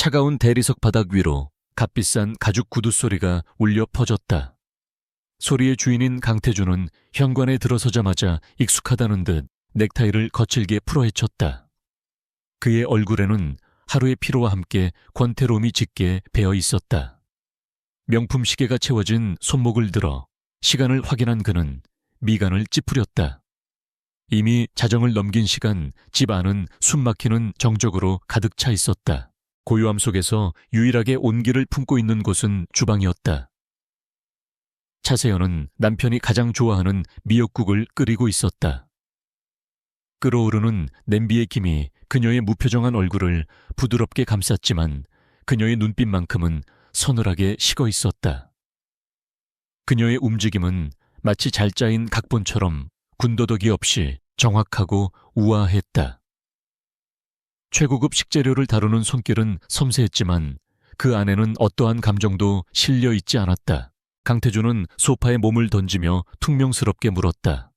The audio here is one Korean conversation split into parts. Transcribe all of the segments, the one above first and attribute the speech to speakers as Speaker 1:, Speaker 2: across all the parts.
Speaker 1: 차가운 대리석 바닥 위로 값비싼 가죽 구두 소리가 울려 퍼졌다. 소리의 주인인 강태준은 현관에 들어서자마자 익숙하다는 듯 넥타이를 거칠게 풀어헤쳤다. 그의 얼굴에는 하루의 피로와 함께 권태로움이 짙게 배어 있었다. 명품 시계가 채워진 손목을 들어 시간을 확인한 그는 미간을 찌푸렸다. 이미 자정을 넘긴 시간, 집 안은 숨막히는 정적으로 가득 차 있었다. 고요함 속에서 유일하게 온기를 품고 있는 곳은 주방이었다. 차세연은 남편이 가장 좋아하는 미역국을 끓이고 있었다. 끓어오르는 냄비의 김이 그녀의 무표정한 얼굴을 부드럽게 감쌌지만 그녀의 눈빛만큼은 서늘하게 식어 있었다. 그녀의 움직임은 마치 잘 짜인 각본처럼 군더더기 없이 정확하고 우아했다. 최고급 식재료를 다루는 손길은 섬세했지만 그 안에는 어떠한 감정도 실려 있지 않았다. 강태준은 소파에 몸을 던지며 퉁명스럽게 물었다.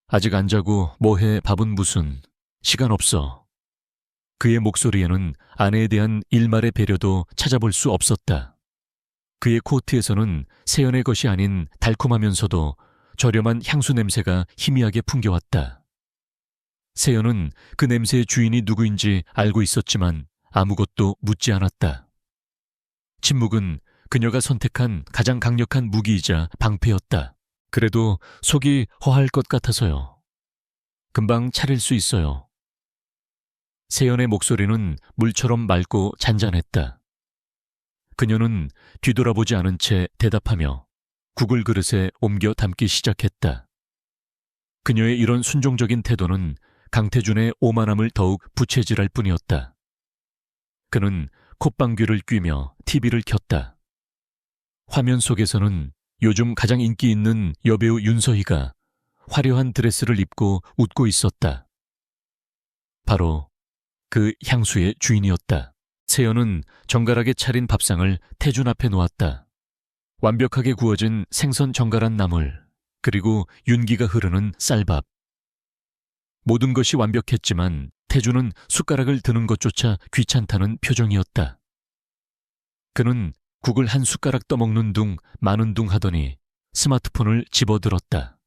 Speaker 1: 아직 안 자고 뭐해? 밥은 무슨? 시간 없어. 그의 목소리에는 아내에 대한 일말의 배려도 찾아볼 수 없었다. 그의 코트에서는 세연의 것이 아닌 달콤하면서도 저렴한 향수 냄새가 희미하게 풍겨왔다. 세연은 그 냄새의 주인이 누구인지 알고 있었지만 아무것도 묻지 않았다. 침묵은 그녀가 선택한 가장 강력한 무기이자 방패였다. 그래도 속이 허할 것 같아서요. 금방 차릴 수 있어요. 세연의 목소리는 물처럼 맑고 잔잔했다. 그녀는 뒤돌아보지 않은 채 대답하며 국을 그릇에 옮겨 담기 시작했다. 그녀의 이런 순종적인 태도는 강태준의 오만함을 더욱 부채질할 뿐이었다. 그는 콧방귀를 뀌며 TV를 켰다. 화면 속에서는 요즘 가장 인기 있는 여배우 윤서희가 화려한 드레스를 입고 웃고 있었다. 바로 그 향수의 주인이었다. 세연은 정갈하게 차린 밥상을 태준 앞에 놓았다. 완벽하게 구워진 생선 정갈한 나물, 그리고 윤기가 흐르는 쌀밥. 모든 것이 완벽했지만 태준은 숟가락을 드는 것조차 귀찮다는 표정이었다. 그는 국을 한 숟가락 떠먹는 둥 마는 둥 하더니 스마트폰을 집어들었다.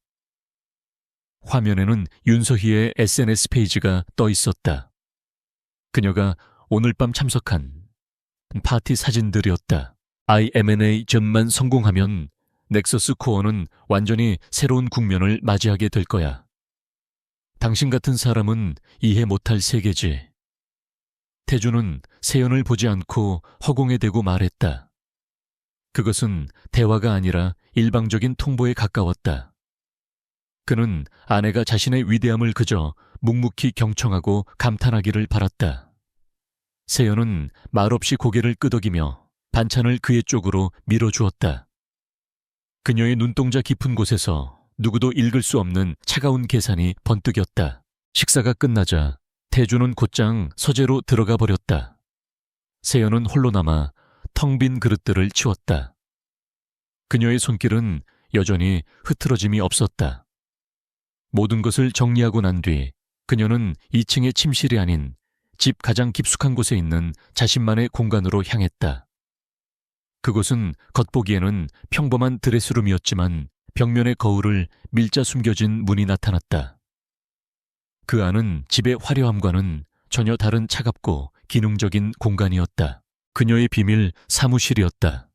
Speaker 1: 화면에는 윤서희의 SNS 페이지가 떠 있었다. 그녀가 오늘 밤 참석한 파티 사진들이었다. IMNA점만 성공하면 넥서스 코어는 완전히 새로운 국면을 맞이하게 될 거야. 당신 같은 사람은 이해 못할 세계지. 태준은 세연을 보지 않고 허공에 대고 말했다. 그것은 대화가 아니라 일방적인 통보에 가까웠다. 그는 아내가 자신의 위대함을 그저 묵묵히 경청하고 감탄하기를 바랐다. 세연은 말없이 고개를 끄덕이며 반찬을 그의 쪽으로 밀어주었다. 그녀의 눈동자 깊은 곳에서 누구도 읽을 수 없는 차가운 계산이 번뜩였다. 식사가 끝나자 태준은 곧장 서재로 들어가 버렸다. 세연은 홀로 남아 텅 빈 그릇들을 치웠다. 그녀의 손길은 여전히 흐트러짐이 없었다. 모든 것을 정리하고 난 뒤 그녀는 2층의 침실이 아닌 집 가장 깊숙한 곳에 있는 자신만의 공간으로 향했다. 그곳은 겉보기에는 평범한 드레스룸이었지만 벽면의 거울을 밀자 숨겨진 문이 나타났다. 그 안은 집의 화려함과는 전혀 다른 차갑고 기능적인 공간이었다. 그녀의 비밀 사무실이었다.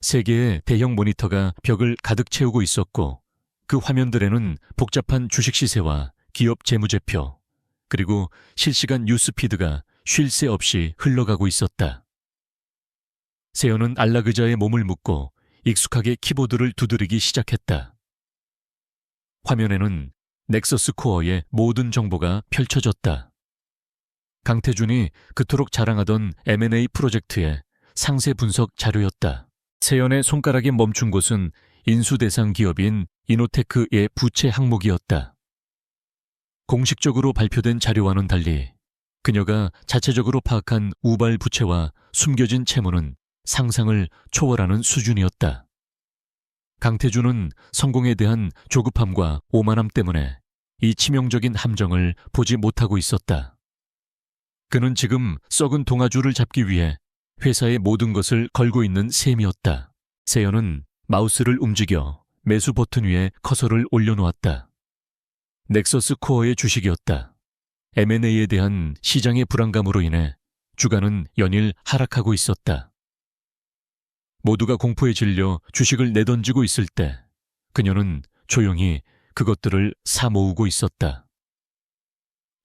Speaker 1: 3개의 대형 모니터가 벽을 가득 채우고 있었고 그 화면들에는 복잡한 주식 시세와 기업 재무제표, 그리고 실시간 뉴스피드가 쉴 새 없이 흘러가고 있었다. 세연은 안락의자에 몸을 묶고 익숙하게 키보드를 두드리기 시작했다. 화면에는 넥서스 코어의 모든 정보가 펼쳐졌다. 강태준이 그토록 자랑하던 M&A 프로젝트의 상세 분석 자료였다. 세연의 손가락이 멈춘 곳은 인수 대상 기업인 이노테크의 부채 항목이었다. 공식적으로 발표된 자료와는 달리 그녀가 자체적으로 파악한 우발 부채와 숨겨진 채무는 상상을 초월하는 수준이었다. 강태준은 성공에 대한 조급함과 오만함 때문에 이 치명적인 함정을 보지 못하고 있었다. 그는 지금 썩은 동아줄을 잡기 위해 회사의 모든 것을 걸고 있는 셈이었다. 세연은 마우스를 움직여 매수 버튼 위에 커서를 올려놓았다. 넥서스 코어의 주식이었다. M&A에 대한 시장의 불안감으로 인해 주가는 연일 하락하고 있었다. 모두가 공포에 질려 주식을 내던지고 있을 때 그녀는 조용히 그것들을 사 모으고 있었다.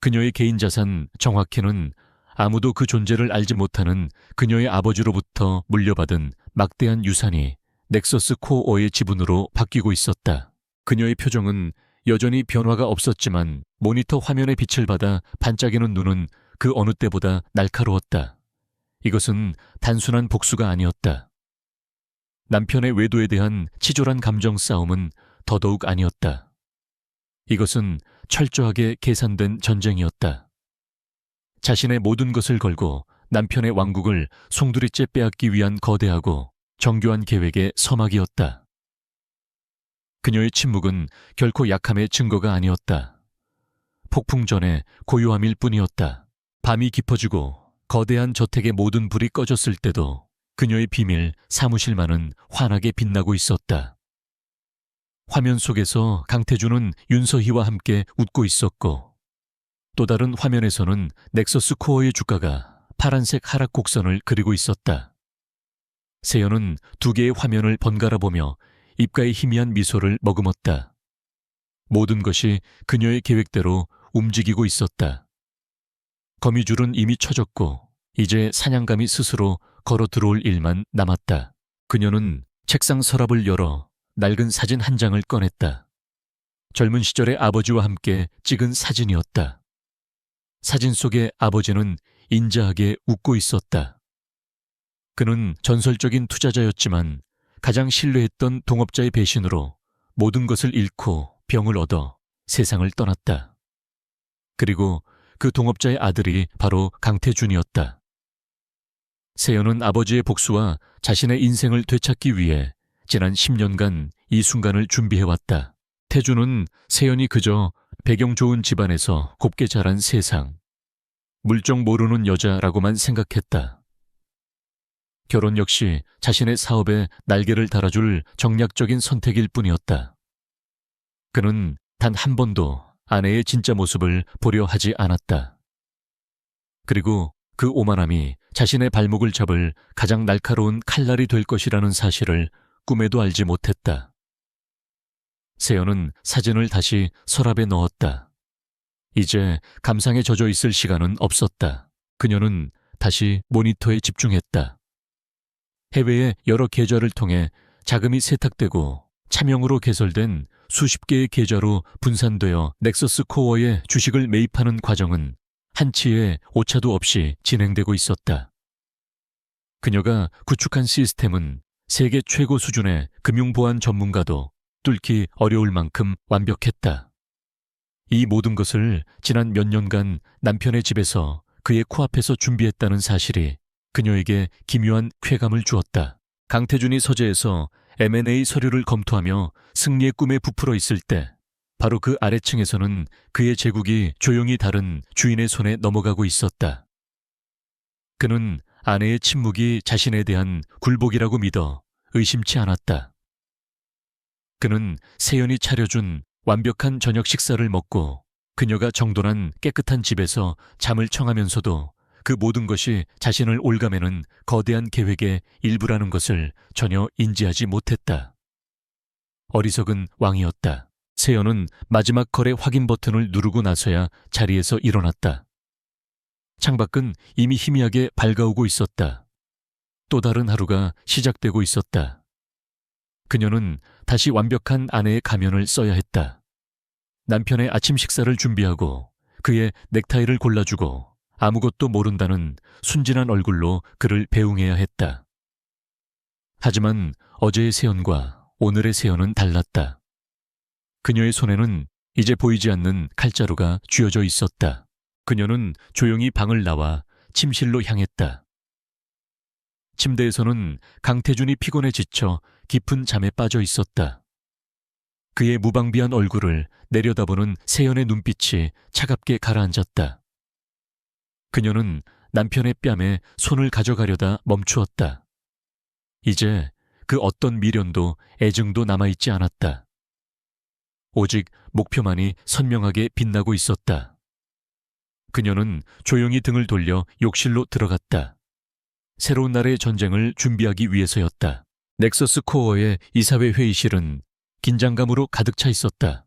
Speaker 1: 그녀의 개인 자산 정확히는 아무도 그 존재를 알지 못하는 그녀의 아버지로부터 물려받은 막대한 유산이 넥서스 코어의 지분으로 바뀌고 있었다. 그녀의 표정은 여전히 변화가 없었지만 모니터 화면의 빛을 받아 반짝이는 눈은 그 어느 때보다 날카로웠다. 이것은 단순한 복수가 아니었다. 남편의 외도에 대한 치졸한 감정 싸움은 더더욱 아니었다. 이것은 철저하게 계산된 전쟁이었다. 자신의 모든 것을 걸고 남편의 왕국을 송두리째 빼앗기 위한 거대하고 정교한 계획의 서막이었다. 그녀의 침묵은 결코 약함의 증거가 아니었다. 폭풍 전의 고요함일 뿐이었다. 밤이 깊어지고 거대한 저택의 모든 불이 꺼졌을 때도 그녀의 비밀 사무실만은 환하게 빛나고 있었다. 화면 속에서 강태준은 윤서희와 함께 웃고 있었고 또 다른 화면에서는 넥서스 코어의 주가가 파란색 하락 곡선을 그리고 있었다. 세연은 두 개의 화면을 번갈아 보며 입가에 희미한 미소를 머금었다. 모든 것이 그녀의 계획대로 움직이고 있었다. 거미줄은 이미 쳐졌고 이제 사냥감이 스스로 걸어 들어올 일만 남았다. 그녀는 책상 서랍을 열어 낡은 사진 한 장을 꺼냈다. 젊은 시절의 아버지와 함께 찍은 사진이었다. 사진 속의 아버지는 인자하게 웃고 있었다. 그는 전설적인 투자자였지만 가장 신뢰했던 동업자의 배신으로 모든 것을 잃고 병을 얻어 세상을 떠났다. 그리고 그 동업자의 아들이 바로 강태준이었다. 세연은 아버지의 복수와 자신의 인생을 되찾기 위해 지난 10년간 이 순간을 준비해왔다. 태준은 세연이 그저 배경 좋은 집안에서 곱게 자란 세상, 물정 모르는 여자라고만 생각했다. 결혼 역시 자신의 사업에 날개를 달아줄 정략적인 선택일 뿐이었다. 그는 단 한 번도 아내의 진짜 모습을 보려 하지 않았다. 그리고 그 오만함이 자신의 발목을 잡을 가장 날카로운 칼날이 될 것이라는 사실을 꿈에도 알지 못했다. 세연은 사진을 다시 서랍에 넣었다. 이제 감상에 젖어 있을 시간은 없었다. 그녀는 다시 모니터에 집중했다. 해외의 여러 계좌를 통해 자금이 세탁되고 차명으로 개설된 수십 개의 계좌로 분산되어 넥서스 코어의 주식을 매입하는 과정은 한치의 오차도 없이 진행되고 있었다. 그녀가 구축한 시스템은 세계 최고 수준의 금융보안 전문가도 뚫기 어려울 만큼 완벽했다. 이 모든 것을 지난 몇 년간 남편의 집에서 그의 코앞에서 준비했다는 사실이 그녀에게 기묘한 쾌감을 주었다. 강태준이 서재에서 M&A 서류를 검토하며 승리의 꿈에 부풀어 있을 때 바로 그 아래층에서는 그의 제국이 조용히 다른 주인의 손에 넘어가고 있었다. 그는 아내의 침묵이 자신에 대한 굴복이라고 믿어 의심치 않았다. 그는 세연이 차려준 완벽한 저녁 식사를 먹고 그녀가 정돈한 깨끗한 집에서 잠을 청하면서도 그 모든 것이 자신을 올가매는 거대한 계획의 일부라는 것을 전혀 인지하지 못했다. 어리석은 왕이었다. 세연은 마지막 거래 확인 버튼을 누르고 나서야 자리에서 일어났다. 창밖은 이미 희미하게 밝아오고 있었다. 또 다른 하루가 시작되고 있었다. 그녀는 다시 완벽한 아내의 가면을 써야 했다. 남편의 아침 식사를 준비하고 그의 넥타이를 골라주고 아무것도 모른다는 순진한 얼굴로 그를 배웅해야 했다. 하지만 어제의 세연과 오늘의 세연은 달랐다. 그녀의 손에는 이제 보이지 않는 칼자루가 쥐어져 있었다. 그녀는 조용히 방을 나와 침실로 향했다. 침대에서는 강태준이 피곤해 지쳐 깊은 잠에 빠져 있었다. 그의 무방비한 얼굴을 내려다보는 세연의 눈빛이 차갑게 가라앉았다. 그녀는 남편의 뺨에 손을 가져가려다 멈추었다. 이제 그 어떤 미련도 애증도 남아있지 않았다. 오직 목표만이 선명하게 빛나고 있었다. 그녀는 조용히 등을 돌려 욕실로 들어갔다. 새로운 날의 전쟁을 준비하기 위해서였다. 넥서스 코어의 이사회 회의실은 긴장감으로 가득 차 있었다.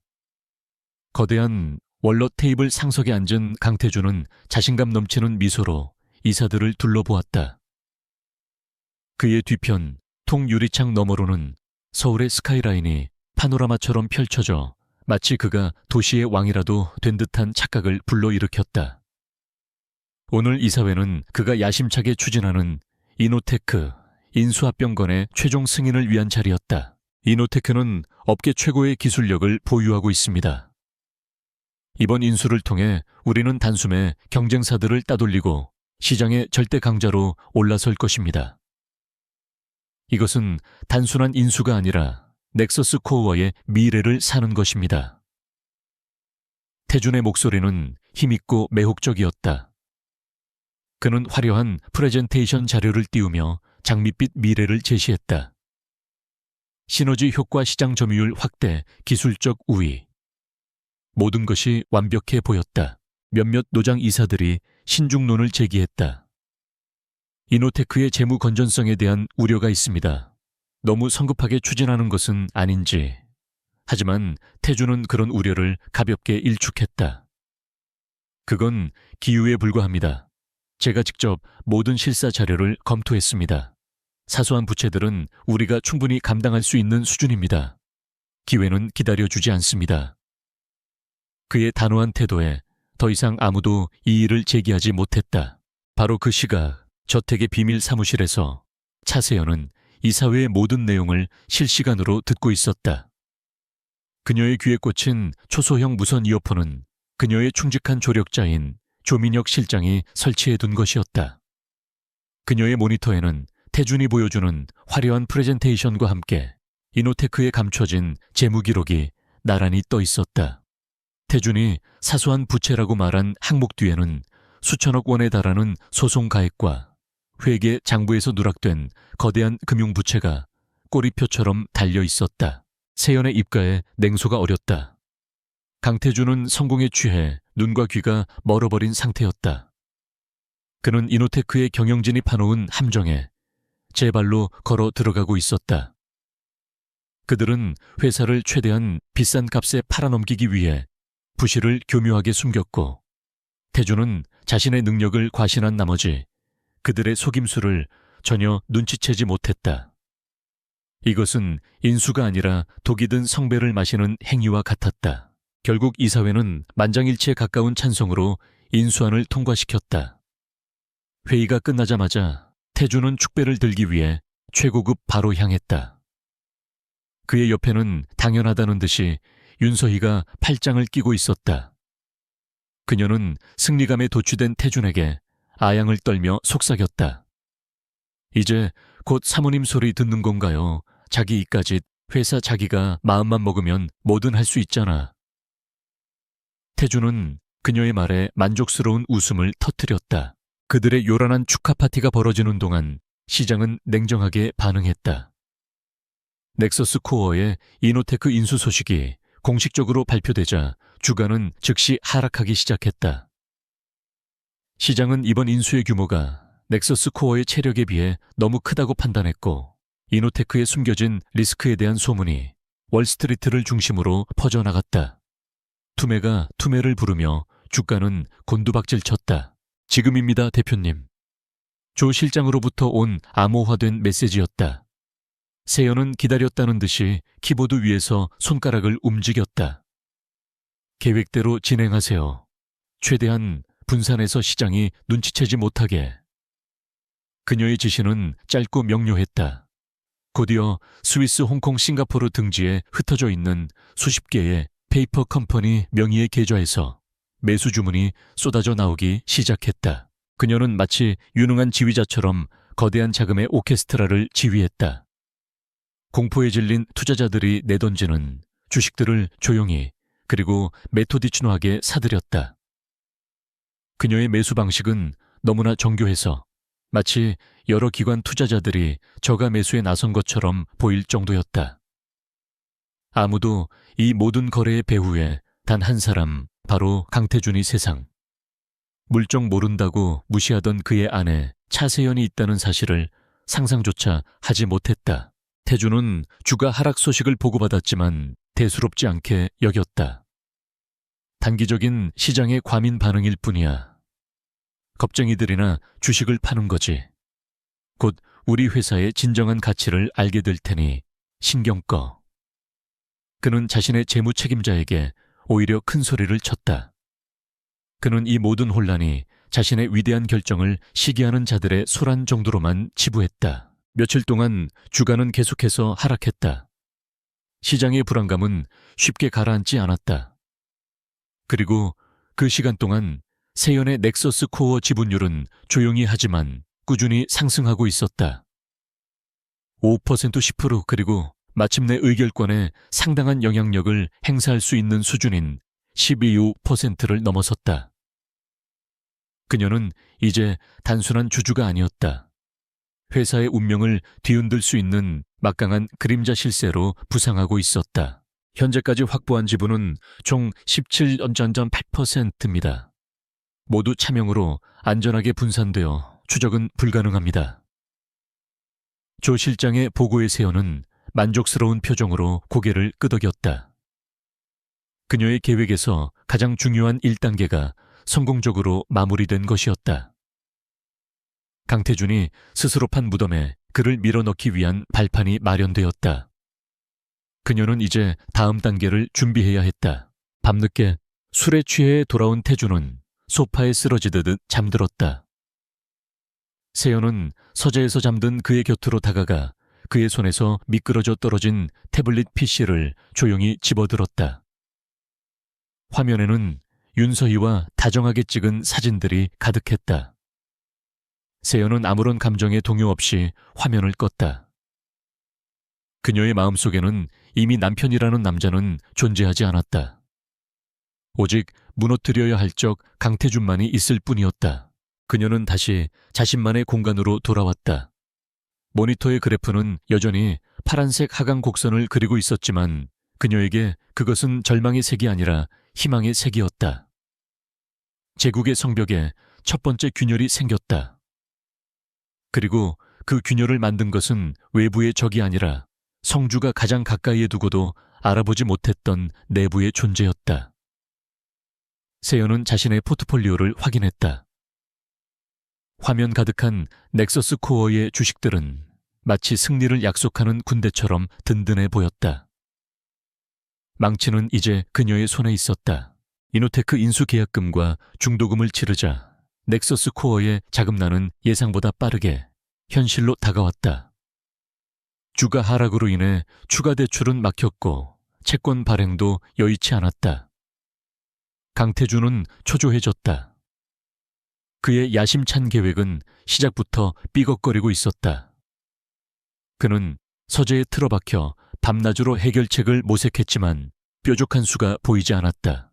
Speaker 1: 거대한 원로 테이블 상석에 앉은 강태준은 자신감 넘치는 미소로 이사들을 둘러보았다. 그의 뒤편 통유리창 너머로는 서울의 스카이라인이 파노라마처럼 펼쳐져 마치 그가 도시의 왕이라도 된 듯한 착각을 불러일으켰다. 오늘 이사회는 그가 야심차게 추진하는 이노테크 인수합병건의 최종 승인을 위한 자리였다. 이노테크는 업계 최고의 기술력을 보유하고 있습니다. 이번 인수를 통해 우리는 단숨에 경쟁사들을 따돌리고 시장의 절대 강자로 올라설 것입니다. 이것은 단순한 인수가 아니라 넥서스 코어의 미래를 사는 것입니다. 태준의 목소리는 힘있고 매혹적이었다. 그는 화려한 프레젠테이션 자료를 띄우며 장밋빛 미래를 제시했다. 시너지 효과 시장 점유율 확대, 기술적 우위. 모든 것이 완벽해 보였다. 몇몇 노장 이사들이 신중론을 제기했다. 이노테크의 재무 건전성에 대한 우려가 있습니다. 너무 성급하게 추진하는 것은 아닌지. 하지만 태준은 그런 우려를 가볍게 일축했다. 그건 기우에 불과합니다. 제가 직접 모든 실사 자료를 검토했습니다. 사소한 부채들은 우리가 충분히 감당할 수 있는 수준입니다. 기회는 기다려주지 않습니다. 그의 단호한 태도에 더 이상 아무도 이의를 제기하지 못했다. 바로 그 시각 저택의 비밀 사무실에서 차세연은 이사회의 모든 내용을 실시간으로 듣고 있었다. 그녀의 귀에 꽂힌 초소형 무선 이어폰은 그녀의 충직한 조력자인 조민혁 실장이 설치해둔 것이었다. 그녀의 모니터에는 태준이 보여주는 화려한 프레젠테이션과 함께 이노테크에 감춰진 재무 기록이 나란히 떠 있었다. 태준이 사소한 부채라고 말한 항목 뒤에는 수천억 원에 달하는 소송 가액과 회계 장부에서 누락된 거대한 금융부채가 꼬리표처럼 달려 있었다. 세연의 입가에 냉소가 어렸다. 강태준은 성공에 취해 눈과 귀가 멀어버린 상태였다. 그는 이노테크의 경영진이 파놓은 함정에 제 발로 걸어 들어가고 있었다. 그들은 회사를 최대한 비싼 값에 팔아넘기기 위해 부실을 교묘하게 숨겼고 태준은 자신의 능력을 과신한 나머지 그들의 속임수를 전혀 눈치채지 못했다. 이것은 인수가 아니라 독이 든 성배를 마시는 행위와 같았다. 결국 이사회는 만장일치에 가까운 찬성으로 인수안을 통과시켰다. 회의가 끝나자마자 태준은 축배를 들기 위해 최고급 바로 향했다. 그의 옆에는 당연하다는 듯이 윤서희가 팔짱을 끼고 있었다. 그녀는 승리감에 도취된 태준에게 아양을 떨며 속삭였다. 이제 곧 사모님 소리 듣는 건가요? 자기 이까짓 회사 자기가 마음만 먹으면 뭐든 할 수 있잖아. 태준은 그녀의 말에 만족스러운 웃음을 터뜨렸다. 그들의 요란한 축하 파티가 벌어지는 동안 시장은 냉정하게 반응했다. 넥서스 코어의 이노테크 인수 소식이 공식적으로 발표되자 주가는 즉시 하락하기 시작했다. 시장은 이번 인수의 규모가 넥서스 코어의 체력에 비해 너무 크다고 판단했고 이노테크에 숨겨진 리스크에 대한 소문이 월스트리트를 중심으로 퍼져나갔다. 투매가 투매를 부르며 주가는 곤두박질 쳤다. 지금입니다, 대표님. 조 실장으로부터 온 암호화된 메시지였다. 세연은 기다렸다는 듯이 키보드 위에서 손가락을 움직였다. 계획대로 진행하세요. 최대한 분산해서 시장이 눈치채지 못하게. 그녀의 지시는 짧고 명료했다. 곧이어 스위스, 홍콩, 싱가포르 등지에 흩어져 있는 수십 개의 페이퍼 컴퍼니 명의의 계좌에서 매수 주문이 쏟아져 나오기 시작했다. 그녀는 마치 유능한 지휘자처럼 거대한 자금의 오케스트라를 지휘했다. 공포에 질린 투자자들이 내던지는 주식들을 조용히 그리고 메토디추노하게 사들였다. 그녀의 매수 방식은 너무나 정교해서 마치 여러 기관 투자자들이 저가 매수에 나선 것처럼 보일 정도였다. 아무도 이 모든 거래의 배후에 단 한 사람, 바로 강태준이 세상. 물정 모른다고 무시하던 그의 아내 차세연이 있다는 사실을 상상조차 하지 못했다. 태준은 주가 하락 소식을 보고받았지만 대수롭지 않게 여겼다. 단기적인 시장의 과민 반응일 뿐이야. 겁쟁이들이나 주식을 파는 거지. 곧 우리 회사의 진정한 가치를 알게 될 테니 신경 꺼. 그는 자신의 재무 책임자에게 오히려 큰 소리를 쳤다. 그는 이 모든 혼란이 자신의 위대한 결정을 시기하는 자들의 소란 정도로만 치부했다. 며칠 동안 주가는 계속해서 하락했다. 시장의 불안감은 쉽게 가라앉지 않았다. 그리고 그 시간 동안 세연의 넥서스 코어 지분율은 조용히 하지만 꾸준히 상승하고 있었다. 5% 10% 그리고 마침내 의결권에 상당한 영향력을 행사할 수 있는 수준인 12%를 넘어섰다. 그녀는 이제 단순한 주주가 아니었다. 회사의 운명을 뒤흔들 수 있는 막강한 그림자 실세로 부상하고 있었다. 현재까지 확보한 지분은 총 17.8%입니다. 모두 차명으로 안전하게 분산되어 추적은 불가능합니다. 조 실장의 보고에 세연은 만족스러운 표정으로 고개를 끄덕였다. 그녀의 계획에서 가장 중요한 1단계가 성공적으로 마무리된 것이었다. 강태준이 스스로 판 무덤에 그를 밀어넣기 위한 발판이 마련되었다. 그녀는 이제 다음 단계를 준비해야 했다. 밤늦게 술에 취해 돌아온 태준은 소파에 쓰러지듯 잠들었다. 세연은 서재에서 잠든 그의 곁으로 다가가 그의 손에서 미끄러져 떨어진 태블릿 PC를 조용히 집어들었다. 화면에는 윤서희와 다정하게 찍은 사진들이 가득했다. 세연은 아무런 감정의 동요 없이 화면을 껐다. 그녀의 마음속에는 이미 남편이라는 남자는 존재하지 않았다. 오직 무너뜨려야 할 적 강태준만이 있을 뿐이었다. 그녀는 다시 자신만의 공간으로 돌아왔다. 모니터의 그래프는 여전히 파란색 하강 곡선을 그리고 있었지만 그녀에게 그것은 절망의 색이 아니라 희망의 색이었다. 제국의 성벽에 첫 번째 균열이 생겼다. 그리고 그 균열을 만든 것은 외부의 적이 아니라 성주가 가장 가까이에 두고도 알아보지 못했던 내부의 존재였다. 세연은 자신의 포트폴리오를 확인했다. 화면 가득한 넥서스 코어의 주식들은 마치 승리를 약속하는 군대처럼 든든해 보였다. 망치는 이제 그녀의 손에 있었다. 이노테크 인수 계약금과 중도금을 치르자 넥서스 코어의 자금난은 예상보다 빠르게 현실로 다가왔다. 주가 하락으로 인해 추가 대출은 막혔고 채권 발행도 여의치 않았다. 강태준은 초조해졌다. 그의 야심찬 계획은 시작부터 삐걱거리고 있었다. 그는 서재에 틀어박혀 밤낮으로 해결책을 모색했지만 뾰족한 수가 보이지 않았다.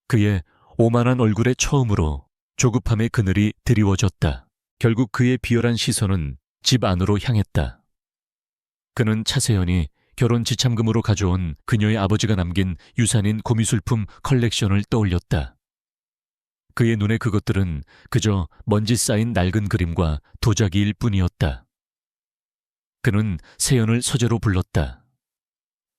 Speaker 1: 그의 오만한 얼굴에 처음으로 조급함의 그늘이 드리워졌다. 결국 그의 비열한 시선은 집 안으로 향했다. 그는 차세연이 결혼 지참금으로 가져온 그녀의 아버지가 남긴 유산인 고미술품 컬렉션을 떠올렸다. 그의 눈에 그것들은 그저 먼지 쌓인 낡은 그림과 도자기일 뿐이었다. 그는 세연을 서재로 불렀다.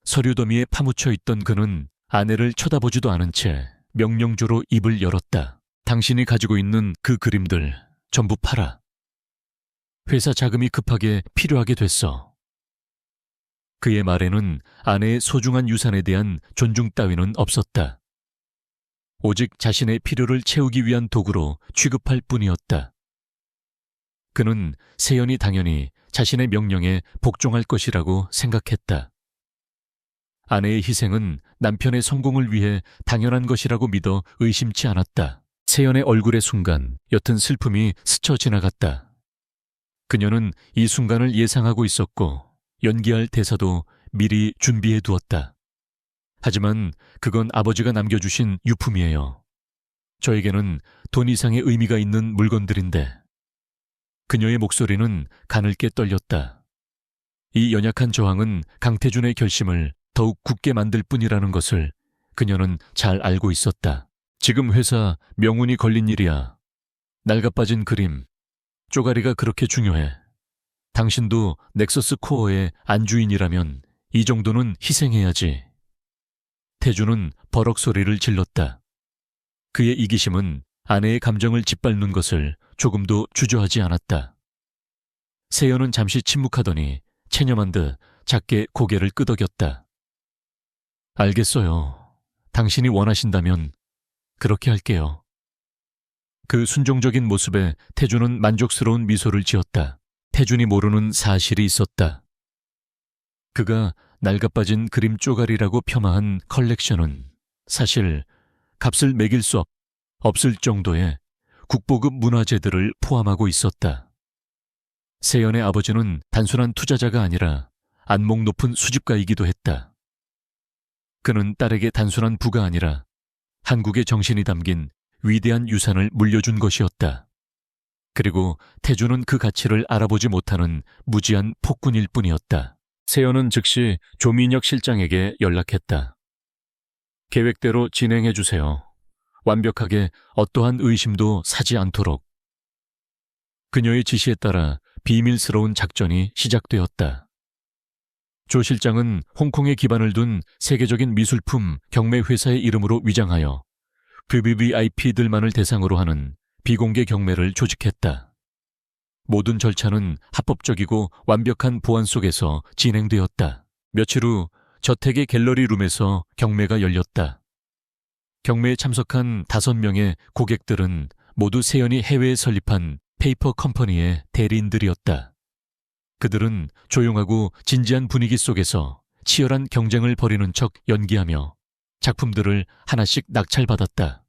Speaker 1: 서류 더미에 파묻혀 있던 그는 아내를 쳐다보지도 않은 채 명령조로 입을 열었다. 당신이 가지고 있는 그 그림들 전부 팔아. 회사 자금이 급하게 필요하게 됐어. 그의 말에는 아내의 소중한 유산에 대한 존중 따위는 없었다. 오직 자신의 필요를 채우기 위한 도구로 취급할 뿐이었다. 그는 세연이 당연히 자신의 명령에 복종할 것이라고 생각했다. 아내의 희생은 남편의 성공을 위해 당연한 것이라고 믿어 의심치 않았다. 세연의 얼굴의 순간 옅은 슬픔이 스쳐 지나갔다. 그녀는 이 순간을 예상하고 있었고 연기할 대사도 미리 준비해 두었다. 하지만 그건 아버지가 남겨주신 유품이에요. 저에게는 돈 이상의 의미가 있는 물건들인데. 그녀의 목소리는 가늘게 떨렸다. 이 연약한 저항은 강태준의 결심을 더욱 굳게 만들 뿐이라는 것을 그녀는 잘 알고 있었다. 지금 회사 명운이 걸린 일이야. 낡아빠진 그림, 쪼가리가 그렇게 중요해. 당신도 넥서스 코어의 안주인이라면 이 정도는 희생해야지. 태준은 버럭 소리를 질렀다. 그의 이기심은 아내의 감정을 짓밟는 것을 조금도 주저하지 않았다. 세연은 잠시 침묵하더니 체념한 듯 작게 고개를 끄덕였다. 알겠어요. 당신이 원하신다면 그렇게 할게요. 그 순종적인 모습에 태준은 만족스러운 미소를 지었다. 태준이 모르는 사실이 있었다. 그가 낡아빠진 그림 쪼가리라고 폄하한 컬렉션은 사실 값을 매길 수 없을 정도의 국보급 문화재들을 포함하고 있었다. 세연의 아버지는 단순한 투자자가 아니라 안목 높은 수집가이기도 했다. 그는 딸에게 단순한 부가 아니라 한국의 정신이 담긴 위대한 유산을 물려준 것이었다. 그리고 태준은 그 가치를 알아보지 못하는 무지한 폭군일 뿐이었다. 세연은 즉시 조민혁 실장에게 연락했다. 계획대로 진행해 주세요. 완벽하게 어떠한 의심도 사지 않도록. 그녀의 지시에 따라 비밀스러운 작전이 시작되었다. 조 실장은 홍콩에 기반을 둔 세계적인 미술품 경매 회사의 이름으로 위장하여 VVIP들만을 대상으로 하는 비공개 경매를 조직했다. 모든 절차는 합법적이고 완벽한 보안 속에서 진행되었다. 며칠 후 저택의 갤러리 룸에서 경매가 열렸다. 경매에 참석한 5명의 고객들은 모두 세연이 해외에 설립한 페이퍼 컴퍼니의 대리인들이었다. 그들은 조용하고 진지한 분위기 속에서 치열한 경쟁을 벌이는 척 연기하며 작품들을 하나씩 낙찰받았다.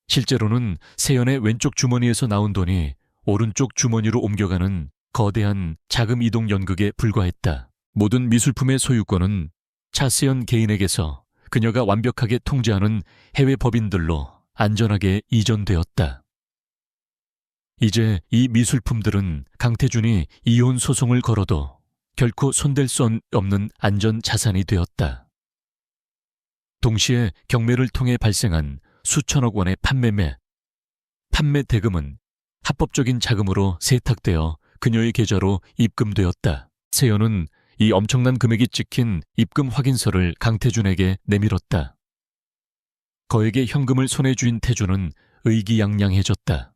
Speaker 1: 실제로는 세연의 왼쪽 주머니에서 나온 돈이 오른쪽 주머니로 옮겨가는 거대한 자금 이동 연극에 불과했다. 모든 미술품의 소유권은 차세연 개인에게서 그녀가 완벽하게 통제하는 해외 법인들로 안전하게 이전되었다. 이제 이 미술품들은 강태준이 이혼 소송을 걸어도 결코 손댈 수 없는 안전 자산이 되었다. 동시에 경매를 통해 발생한 수천억 원의 판매 대금은 합법적인 자금으로 세탁되어 그녀의 계좌로 입금되었다. 세연은 이 엄청난 금액이 찍힌 입금 확인서를 강태준에게 내밀었다. 거액의 현금을 손에 쥔 태준은 의기양양해졌다.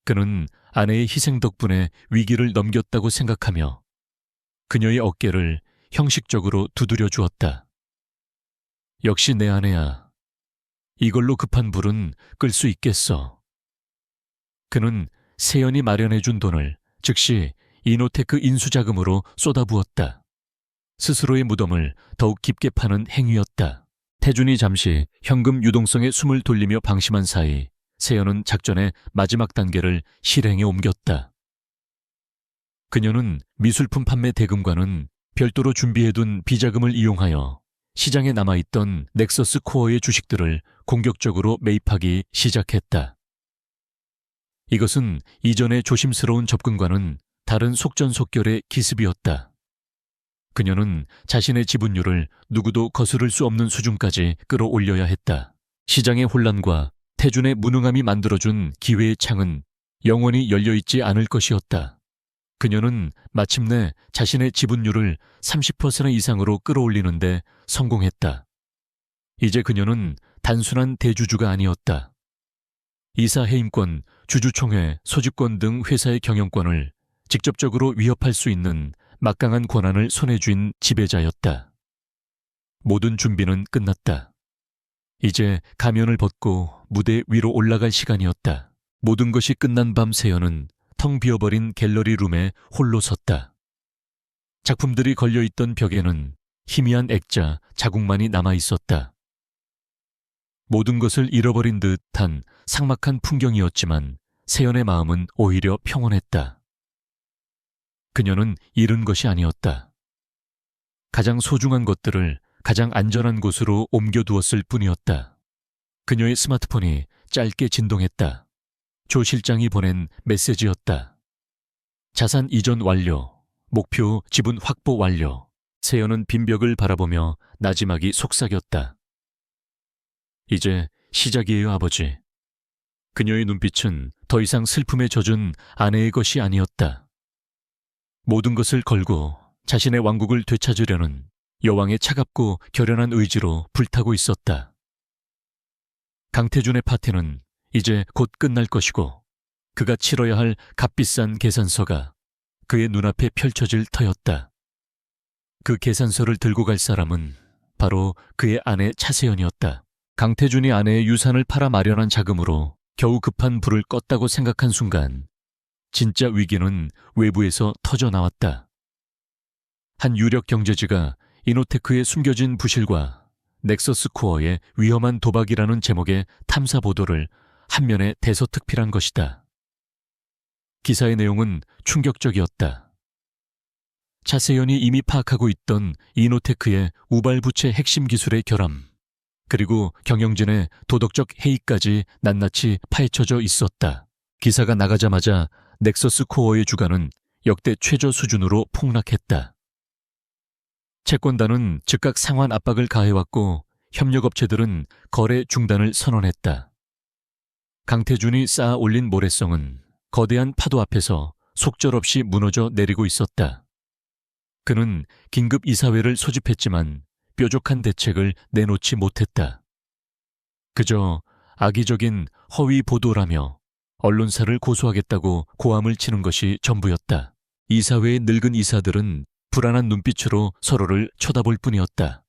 Speaker 1: 그는 아내의 희생 덕분에 위기를 넘겼다고 생각하며 그녀의 어깨를 형식적으로 두드려 주었다. 역시 내 아내야. 이걸로 급한 불은 끌 수 있겠어. 그는 세연이 마련해준 돈을 즉시 이노테크 인수자금으로 쏟아부었다. 스스로의 무덤을 더욱 깊게 파는 행위였다. 태준이 잠시 현금 유동성에 숨을 돌리며 방심한 사이 세연은 작전의 마지막 단계를 실행에 옮겼다. 그녀는 미술품 판매 대금과는 별도로 준비해둔 비자금을 이용하여 시장에 남아있던 넥서스 코어의 주식들을 공격적으로 매입하기 시작했다. 이것은 이전의 조심스러운 접근과는 다른 속전속결의 기습이었다. 그녀는 자신의 지분율을 누구도 거스를 수 없는 수준까지 끌어올려야 했다. 시장의 혼란과 태준의 무능함이 만들어준 기회의 창은 영원히 열려있지 않을 것이었다. 그녀는 마침내 자신의 지분율을 30% 이상으로 끌어올리는데 성공했다. 이제 그녀는 단순한 대주주가 아니었다. 이사 해임권, 주주총회, 소집권 등 회사의 경영권을 직접적으로 위협할 수 있는 막강한 권한을 손에 쥔 지배자였다. 모든 준비는 끝났다. 이제 가면을 벗고 무대 위로 올라갈 시간이었다. 모든 것이 끝난 밤 세연은 텅 비어버린 갤러리 룸에 홀로 섰다. 작품들이 걸려있던 벽에는 희미한 액자, 자국만이 남아있었다. 모든 것을 잃어버린 듯한 삭막한 풍경이었지만 세연의 마음은 오히려 평온했다. 그녀는 잃은 것이 아니었다. 가장 소중한 것들을 가장 안전한 곳으로 옮겨두었을 뿐이었다. 그녀의 스마트폰이 짧게 진동했다. 조 실장이 보낸 메시지였다. 자산 이전 완료. 목표 지분 확보 완료. 세연은 빈벽을 바라보며 나지막이 속삭였다. 이제 시작이에요, 아버지. 그녀의 눈빛은 더 이상 슬픔에 젖은 아내의 것이 아니었다. 모든 것을 걸고 자신의 왕국을 되찾으려는 여왕의 차갑고 결연한 의지로 불타고 있었다. 강태준의 파티는 이제 곧 끝날 것이고 그가 치러야 할 값비싼 계산서가 그의 눈앞에 펼쳐질 터였다. 그 계산서를 들고 갈 사람은 바로 그의 아내 차세연이었다. 강태준이 아내의 유산을 팔아 마련한 자금으로 겨우 급한 불을 껐다고 생각한 순간 진짜 위기는 외부에서 터져 나왔다. 한 유력 경제지가 이노테크의 숨겨진 부실과 넥서스 코어의 위험한 도박이라는 제목의 탐사 보도를 한면에 대서특필한 것이다. 기사의 내용은 충격적이었다. 차세연이 이미 파악하고 있던 이노테크의 우발부채 핵심 기술의 결함, 그리고 경영진의 도덕적 해이까지 낱낱이 파헤쳐져 있었다. 기사가 나가자마자 넥서스 코어의 주가는 역대 최저 수준으로 폭락했다. 채권단은 즉각 상환 압박을 가해왔고 협력업체들은 거래 중단을 선언했다. 강태준이 쌓아 올린 모래성은 거대한 파도 앞에서 속절없이 무너져 내리고 있었다. 그는 긴급 이사회를 소집했지만 뾰족한 대책을 내놓지 못했다. 그저 악의적인 허위 보도라며 언론사를 고소하겠다고 고함을 치는 것이 전부였다. 이사회의 늙은 이사들은 불안한 눈빛으로 서로를 쳐다볼 뿐이었다.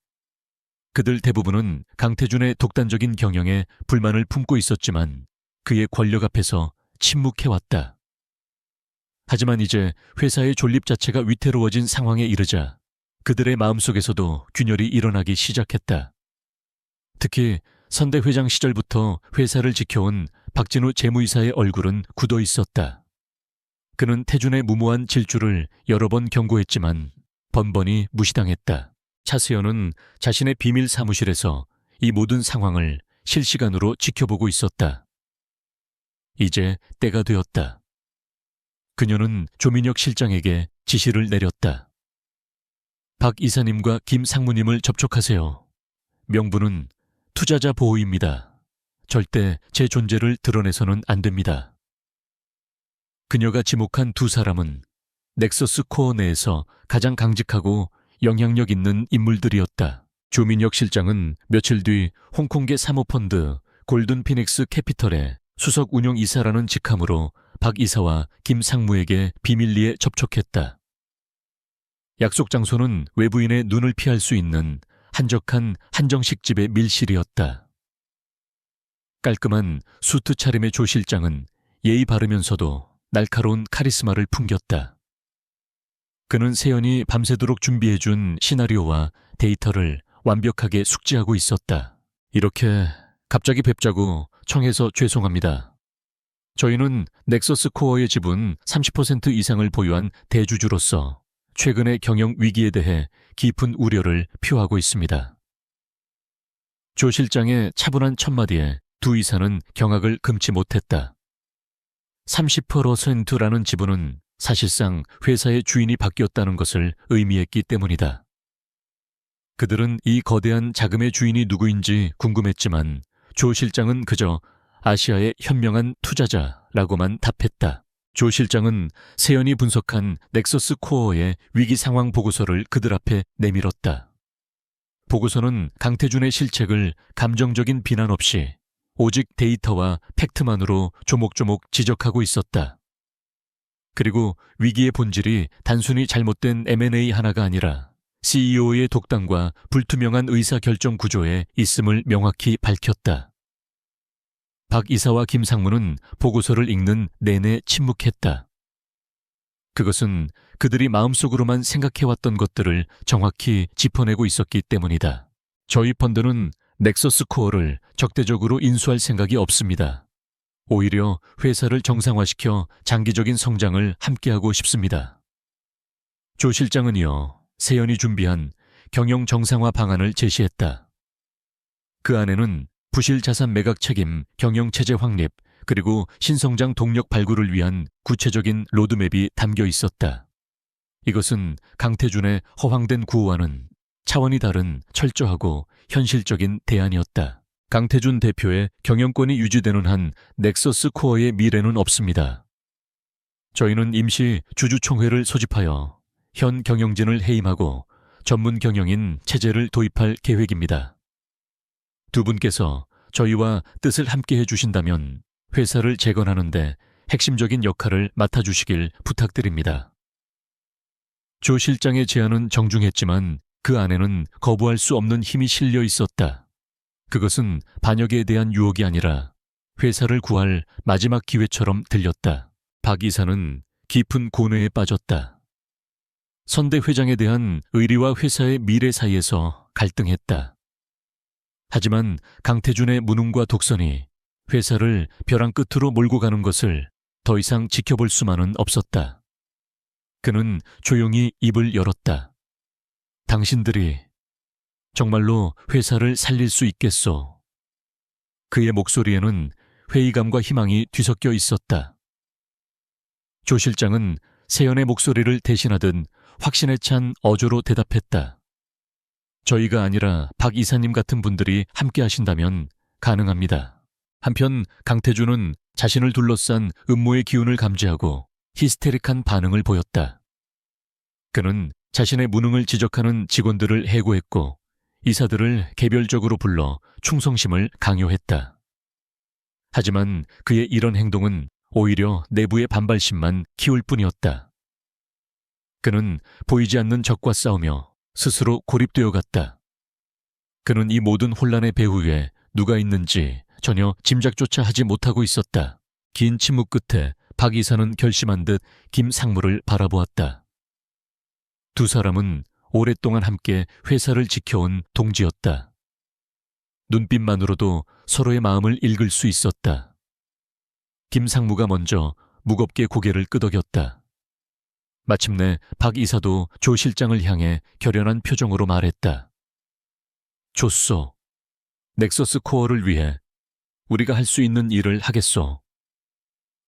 Speaker 1: 그들 대부분은 강태준의 독단적인 경영에 불만을 품고 있었지만 그의 권력 앞에서 침묵해왔다. 하지만 이제 회사의 존립 자체가 위태로워진 상황에 이르자 그들의 마음속에서도 균열이 일어나기 시작했다. 특히 선대 회장 시절부터 회사를 지켜온 박진우 재무이사의 얼굴은 굳어 있었다. 그는 태준의 무모한 질주를 여러 번 경고했지만 번번이 무시당했다. 차세연은 자신의 비밀 사무실에서 이 모든 상황을 실시간으로 지켜보고 있었다. 이제 때가 되었다. 그녀는 조민혁 실장에게 지시를 내렸다. 박 이사님과 김 상무님을 접촉하세요. 명분은 투자자 보호입니다. 절대 제 존재를 드러내서는 안 됩니다. 그녀가 지목한 두 사람은 넥서스 코어 내에서 가장 강직하고 영향력 있는 인물들이었다. 조민혁 실장은 며칠 뒤 홍콩계 사모펀드 골든 피닉스 캐피털의 수석 운용이사라는 직함으로 박 이사와 김 상무에게 비밀리에 접촉했다. 약속 장소는 외부인의 눈을 피할 수 있는 한적한 한정식 집의 밀실이었다. 깔끔한 수트 차림의 조 실장은 예의 바르면서도 날카로운 카리스마를 풍겼다. 그는 세연이 밤새도록 준비해준 시나리오와 데이터를 완벽하게 숙지하고 있었다. 이렇게 갑자기 뵙자고 청해서 죄송합니다. 저희는 넥서스 코어의 지분 30% 이상을 보유한 대주주로서 최근의 경영 위기에 대해 깊은 우려를 표하고 있습니다. 조 실장의 차분한 첫마디에 두 이사는 경악을 금치 못했다. 30%라는 지분은 사실상 회사의 주인이 바뀌었다는 것을 의미했기 때문이다. 그들은 이 거대한 자금의 주인이 누구인지 궁금했지만 조 실장은 그저 아시아의 현명한 투자자라고만 답했다. 조 실장은 세연이 분석한 넥서스 코어의 위기 상황 보고서를 그들 앞에 내밀었다. 보고서는 강태준의 실책을 감정적인 비난 없이 오직 데이터와 팩트만으로 조목조목 지적하고 있었다. 그리고 위기의 본질이 단순히 잘못된 M&A 하나가 아니라 CEO의 독단과 불투명한 의사결정 구조에 있음을 명확히 밝혔다. 박 이사와 김 상무는 보고서를 읽는 내내 침묵했다. 그것은 그들이 마음속으로만 생각해왔던 것들을 정확히 짚어내고 있었기 때문이다. 저희 펀드는 넥서스 코어를 적대적으로 인수할 생각이 없습니다. 오히려 회사를 정상화시켜 장기적인 성장을 함께하고 싶습니다. 조 실장은 이어 세연이 준비한 경영 정상화 방안을 제시했다. 그 안에는 부실 자산 매각 책임, 경영체제 확립, 그리고 신성장 동력 발굴을 위한 구체적인 로드맵이 담겨 있었다. 이것은 강태준의 허황된 구호와는 차원이 다른 철저하고 현실적인 대안이었다. 강태준 대표의 경영권이 유지되는 한 넥서스 코어의 미래는 없습니다. 저희는 임시 주주총회를 소집하여 현 경영진을 해임하고 전문 경영인 체제를 도입할 계획입니다. 두 분께서 저희와 뜻을 함께 해주신다면 회사를 재건하는 데 핵심적인 역할을 맡아주시길 부탁드립니다. 조 실장의 제안은 정중했지만 그 안에는 거부할 수 없는 힘이 실려 있었다. 그것은 반역에 대한 유혹이 아니라 회사를 구할 마지막 기회처럼 들렸다. 박 이사는 깊은 고뇌에 빠졌다. 선대 회장에 대한 의리와 회사의 미래 사이에서 갈등했다. 하지만 강태준의 무능과 독선이 회사를 벼랑 끝으로 몰고 가는 것을 더 이상 지켜볼 수만은 없었다. 그는 조용히 입을 열었다. 당신들이 정말로 회사를 살릴 수 있겠소? 그의 목소리에는 회의감과 희망이 뒤섞여 있었다. 조 실장은 세연의 목소리를 대신하듯 확신에 찬 어조로 대답했다. 저희가 아니라 박 이사님 같은 분들이 함께 하신다면 가능합니다. 한편 강태준은 자신을 둘러싼 음모의 기운을 감지하고 히스테릭한 반응을 보였다. 그는 자신의 무능을 지적하는 직원들을 해고했고 이사들을 개별적으로 불러 충성심을 강요했다. 하지만 그의 이런 행동은 오히려 내부의 반발심만 키울 뿐이었다. 그는 보이지 않는 적과 싸우며 스스로 고립되어 갔다. 그는 이 모든 혼란의 배후에 누가 있는지 전혀 짐작조차 하지 못하고 있었다. 긴 침묵 끝에 박 이사는 결심한 듯 김상무를 바라보았다. 두 사람은 오랫동안 함께 회사를 지켜온 동지였다. 눈빛만으로도 서로의 마음을 읽을 수 있었다. 김상무가 먼저 무겁게 고개를 끄덕였다. 마침내 박 이사도 조 실장을 향해 결연한 표정으로 말했다. 좋소. 넥서스 코어를 위해 우리가 할 수 있는 일을 하겠소.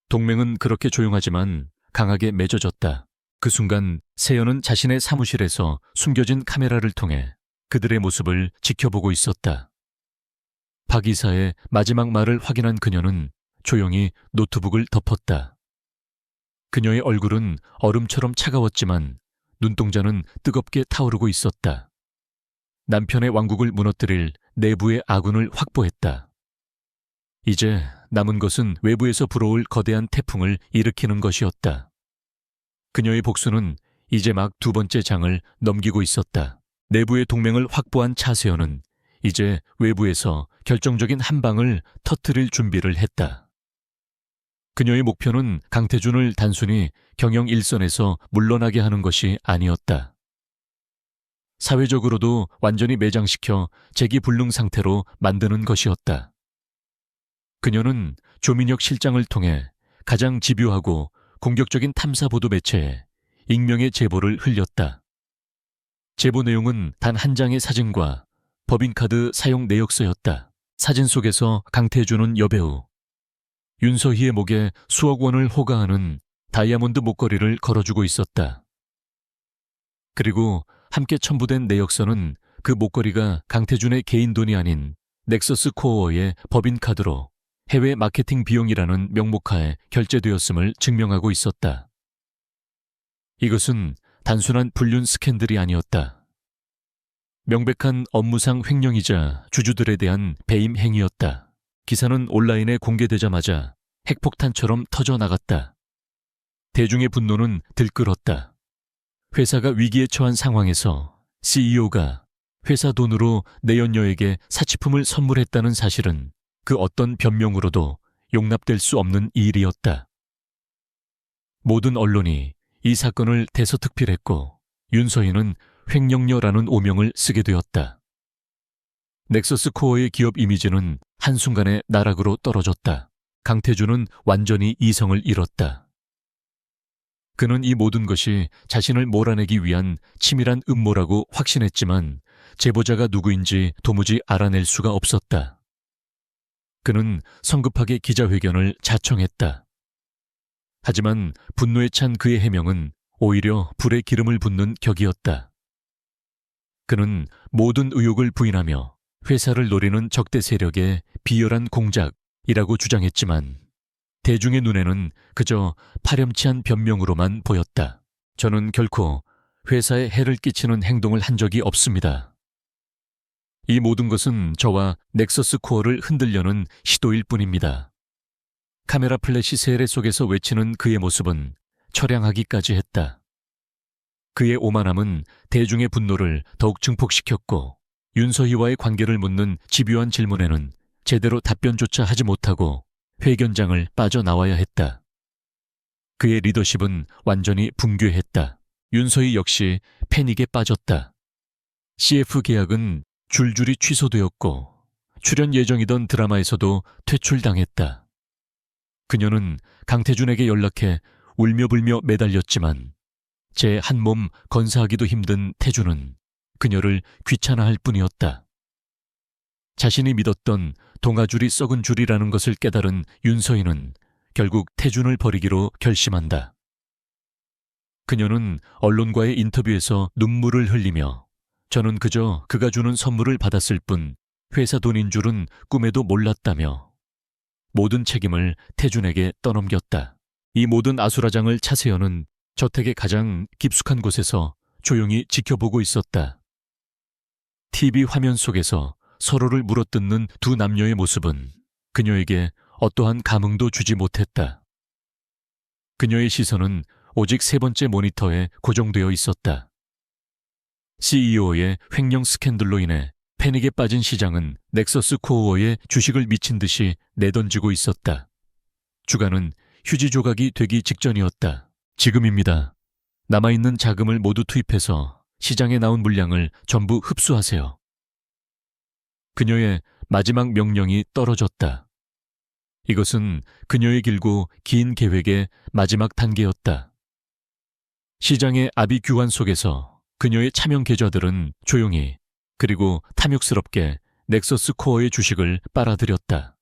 Speaker 1: 동맹은 그렇게 조용하지만 강하게 맺어졌다. 그 순간 세연은 자신의 사무실에서 숨겨진 카메라를 통해 그들의 모습을 지켜보고 있었다. 박 이사의 마지막 말을 확인한 그녀는 조용히 노트북을 덮었다. 그녀의 얼굴은 얼음처럼 차가웠지만 눈동자는 뜨겁게 타오르고 있었다. 남편의 왕국을 무너뜨릴 내부의 아군을 확보했다. 이제 남은 것은 외부에서 불어올 거대한 태풍을 일으키는 것이었다. 그녀의 복수는 이제 막 두 번째 장을 넘기고 있었다. 내부의 동맹을 확보한 차세연은 이제 외부에서 결정적인 한 방을 터뜨릴 준비를 했다. 그녀의 목표는 강태준을 단순히 경영 일선에서 물러나게 하는 것이 아니었다. 사회적으로도 완전히 매장시켜 재기불능 상태로 만드는 것이었다. 그녀는 조민혁 실장을 통해 가장 집요하고 공격적인 탐사보도 매체에 익명의 제보를 흘렸다. 제보 내용은 단 한 장의 사진과 법인카드 사용 내역서였다. 사진 속에서 강태준은 여배우 윤서희의 목에 수억 원을 호가하는 다이아몬드 목걸이를 걸어주고 있었다. 그리고 함께 첨부된 내역서는 그 목걸이가 강태준의 개인 돈이 아닌 넥서스 코어의 법인카드로 해외 마케팅 비용이라는 명목하에 결제되었음을 증명하고 있었다. 이것은 단순한 불륜 스캔들이 아니었다. 명백한 업무상 횡령이자 주주들에 대한 배임 행위였다. 기사는 온라인에 공개되자마자 핵폭탄처럼 터져나갔다. 대중의 분노는 들끓었다. 회사가 위기에 처한 상황에서 CEO가 회사 돈으로 내연녀에게 사치품을 선물했다는 사실은 그 어떤 변명으로도 용납될 수 없는 일이었다. 모든 언론이 이 사건을 대서특필했고 윤서희는 횡령녀라는 오명을 쓰게 되었다. 넥서스 코어의 기업 이미지는 한순간에 나락으로 떨어졌다. 강태준은 완전히 이성을 잃었다. 그는 이 모든 것이 자신을 몰아내기 위한 치밀한 음모라고 확신했지만 제보자가 누구인지 도무지 알아낼 수가 없었다. 그는 성급하게 기자회견을 자청했다. 하지만 분노에 찬 그의 해명은 오히려 불에 기름을 붓는 격이었다. 그는 모든 의혹을 부인하며 회사를 노리는 적대 세력의 비열한 공작이라고 주장했지만 대중의 눈에는 그저 파렴치한 변명으로만 보였다. 저는 결코 회사에 해를 끼치는 행동을 한 적이 없습니다. 이 모든 것은 저와 넥서스 코어를 흔들려는 시도일 뿐입니다. 카메라 플래시 세례 속에서 외치는 그의 모습은 처량하기까지 했다. 그의 오만함은 대중의 분노를 더욱 증폭시켰고 윤서희와의 관계를 묻는 집요한 질문에는 제대로 답변조차 하지 못하고 회견장을 빠져나와야 했다. 그의 리더십은 완전히 붕괴했다. 윤서희 역시 패닉에 빠졌다. CF 계약은 줄줄이 취소되었고 출연 예정이던 드라마에서도 퇴출당했다. 그녀는 강태준에게 연락해 울며불며 매달렸지만 제 한 몸 건사하기도 힘든 태준은 그녀를 귀찮아할 뿐이었다. 자신이 믿었던 동아줄이 썩은 줄이라는 것을 깨달은 윤서희는 결국 태준을 버리기로 결심한다. 그녀는 언론과의 인터뷰에서 눈물을 흘리며 저는 그저 그가 주는 선물을 받았을 뿐 회사 돈인 줄은 꿈에도 몰랐다며 모든 책임을 태준에게 떠넘겼다. 이 모든 아수라장을 차세현은 저택의 가장 깊숙한 곳에서 조용히 지켜보고 있었다. TV 화면 속에서 서로를 물어뜯는 두 남녀의 모습은 그녀에게 어떠한 감흥도 주지 못했다. 그녀의 시선은 오직 세 번째 모니터에 고정되어 있었다. CEO의 횡령 스캔들로 인해 패닉에 빠진 시장은 넥서스 코어의 주식을 미친 듯이 내던지고 있었다. 주가는 휴지 조각이 되기 직전이었다. 지금입니다. 남아있는 자금을 모두 투입해서 시장에 나온 물량을 전부 흡수하세요. 그녀의 마지막 명령이 떨어졌다. 이것은 그녀의 길고 긴 계획의 마지막 단계였다. 시장의 아비규환 속에서 그녀의 차명 계좌들은 조용히 그리고 탐욕스럽게 넥서스 코어의 주식을 빨아들였다.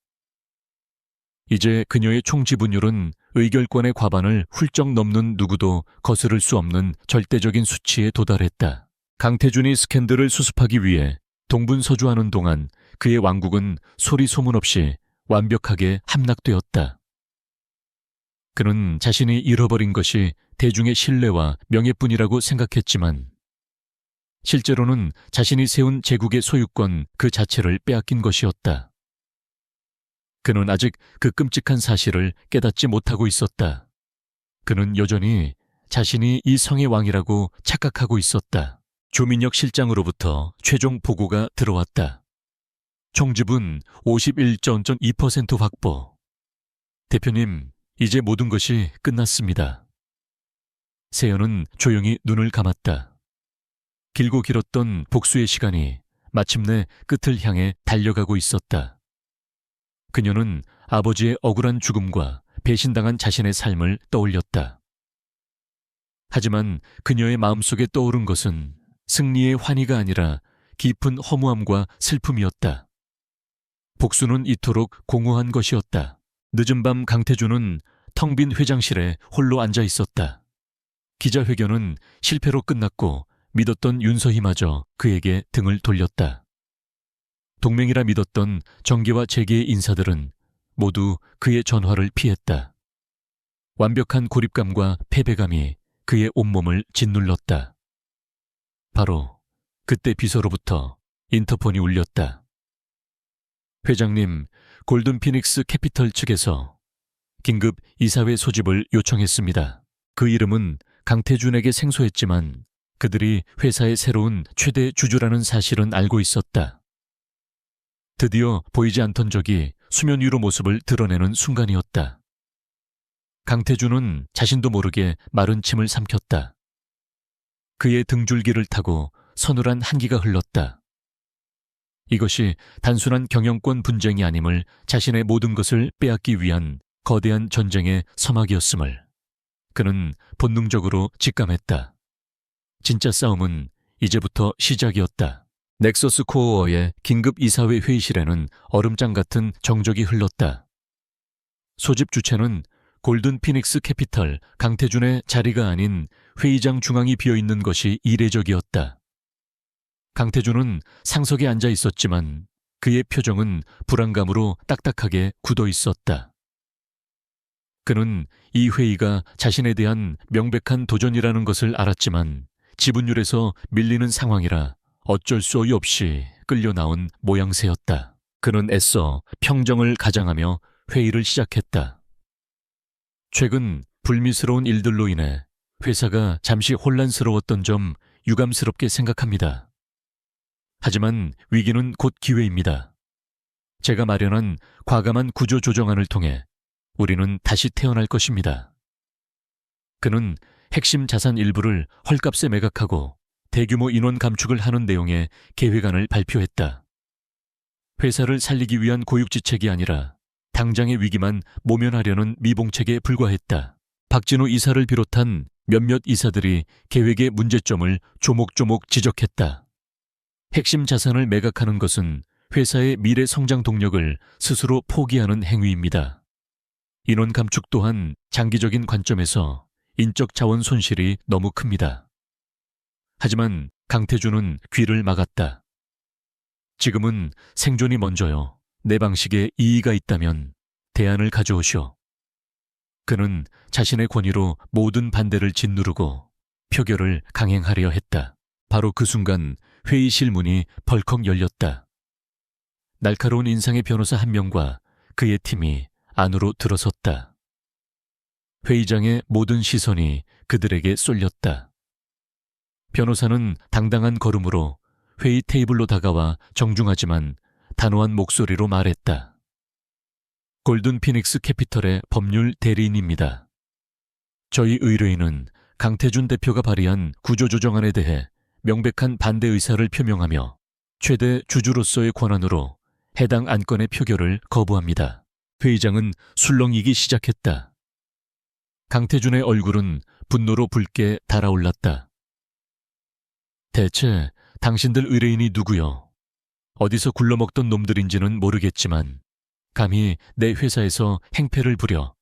Speaker 1: 이제 그녀의 총 지분율은 의결권의 과반을 훌쩍 넘는 누구도 거스를 수 없는 절대적인 수치에 도달했다. 강태준이 스캔들을 수습하기 위해 동분서주하는 동안 그의 왕국은 소리 소문 없이 완벽하게 함락되었다. 그는 자신이 잃어버린 것이 대중의 신뢰와 명예뿐이라고 생각했지만 실제로는 자신이 세운 제국의 소유권 그 자체를 빼앗긴 것이었다. 그는 아직 그 끔찍한 사실을 깨닫지 못하고 있었다. 그는 여전히 자신이 이 성의 왕이라고 착각하고 있었다. 조민혁 실장으로부터 최종 보고가 들어왔다. 총지분 51.2% 확보. 대표님, 이제 모든 것이 끝났습니다. 세연은 조용히 눈을 감았다. 길고 길었던 복수의 시간이 마침내 끝을 향해 달려가고 있었다. 그녀는 아버지의 억울한 죽음과 배신당한 자신의 삶을 떠올렸다. 하지만 그녀의 마음속에 떠오른 것은 승리의 환희가 아니라 깊은 허무함과 슬픔이었다. 복수는 이토록 공허한 것이었다. 늦은 밤 강태준은 텅 빈 회장실에 홀로 앉아 있었다. 기자회견은 실패로 끝났고 믿었던 윤서희마저 그에게 등을 돌렸다. 동맹이라 믿었던 정계와 재계의 인사들은 모두 그의 전화를 피했다. 완벽한 고립감과 패배감이 그의 온몸을 짓눌렀다. 바로 그때 비서로부터 인터폰이 울렸다. 회장님, 골든 피닉스 캐피털 측에서 긴급 이사회 소집을 요청했습니다. 그 이름은 강태준에게 생소했지만 그들이 회사의 새로운 최대 주주라는 사실은 알고 있었다. 드디어 보이지 않던 적이 수면 위로 모습을 드러내는 순간이었다. 강태준은 자신도 모르게 마른 침을 삼켰다. 그의 등줄기를 타고 서늘한 한기가 흘렀다. 이것이 단순한 경영권 분쟁이 아님을 자신의 모든 것을 빼앗기 위한 거대한 전쟁의 서막이었음을 그는 본능적으로 직감했다. 진짜 싸움은 이제부터 시작이었다. 넥서스 코어의 긴급 이사회 회의실에는 얼음장 같은 정적이 흘렀다. 소집 주체는 골든 피닉스 캐피털 강태준의 자리가 아닌 회의장 중앙이 비어있는 것이 이례적이었다. 강태준은 상석에 앉아 있었지만 그의 표정은 불안감으로 딱딱하게 굳어 있었다. 그는 이 회의가 자신에 대한 명백한 도전이라는 것을 알았지만 지분율에서 밀리는 상황이라 어쩔 수 없이 끌려 나온 모양새였다. 그는 애써 평정을 가장하며 회의를 시작했다. 최근 불미스러운 일들로 인해 회사가 잠시 혼란스러웠던 점 유감스럽게 생각합니다. 하지만 위기는 곧 기회입니다. 제가 마련한 과감한 구조 조정안을 통해 우리는 다시 태어날 것입니다. 그는 핵심 자산 일부를 헐값에 매각하고 대규모 인원 감축을 하는 내용의 계획안을 발표했다. 회사를 살리기 위한 고육지책이 아니라 당장의 위기만 모면하려는 미봉책에 불과했다. 박진우 이사를 비롯한 몇몇 이사들이 계획의 문제점을 조목조목 지적했다. 핵심 자산을 매각하는 것은 회사의 미래 성장 동력을 스스로 포기하는 행위입니다. 인원 감축 또한 장기적인 관점에서 인적 자원 손실이 너무 큽니다. 하지만 강태준은 귀를 막았다. 지금은 생존이 먼저요. 내 방식에 이의가 있다면 대안을 가져오시오. 그는 자신의 권위로 모든 반대를 짓누르고 표결을 강행하려 했다. 바로 그 순간 회의실 문이 벌컥 열렸다. 날카로운 인상의 변호사 한 명과 그의 팀이 안으로 들어섰다. 회의장의 모든 시선이 그들에게 쏠렸다. 변호사는 당당한 걸음으로 회의 테이블로 다가와 정중하지만 단호한 목소리로 말했다. 골든 피닉스 캐피털의 법률 대리인입니다. 저희 의뢰인은 강태준 대표가 발의한 구조조정안에 대해 명백한 반대 의사를 표명하며 최대 주주로서의 권한으로 해당 안건의 표결을 거부합니다. 회의장은 술렁이기 시작했다. 강태준의 얼굴은 분노로 붉게 달아올랐다. 대체 당신들 의뢰인이 누구요? 어디서 굴러먹던 놈들인지는 모르겠지만 감히 내 회사에서 행패를 부려.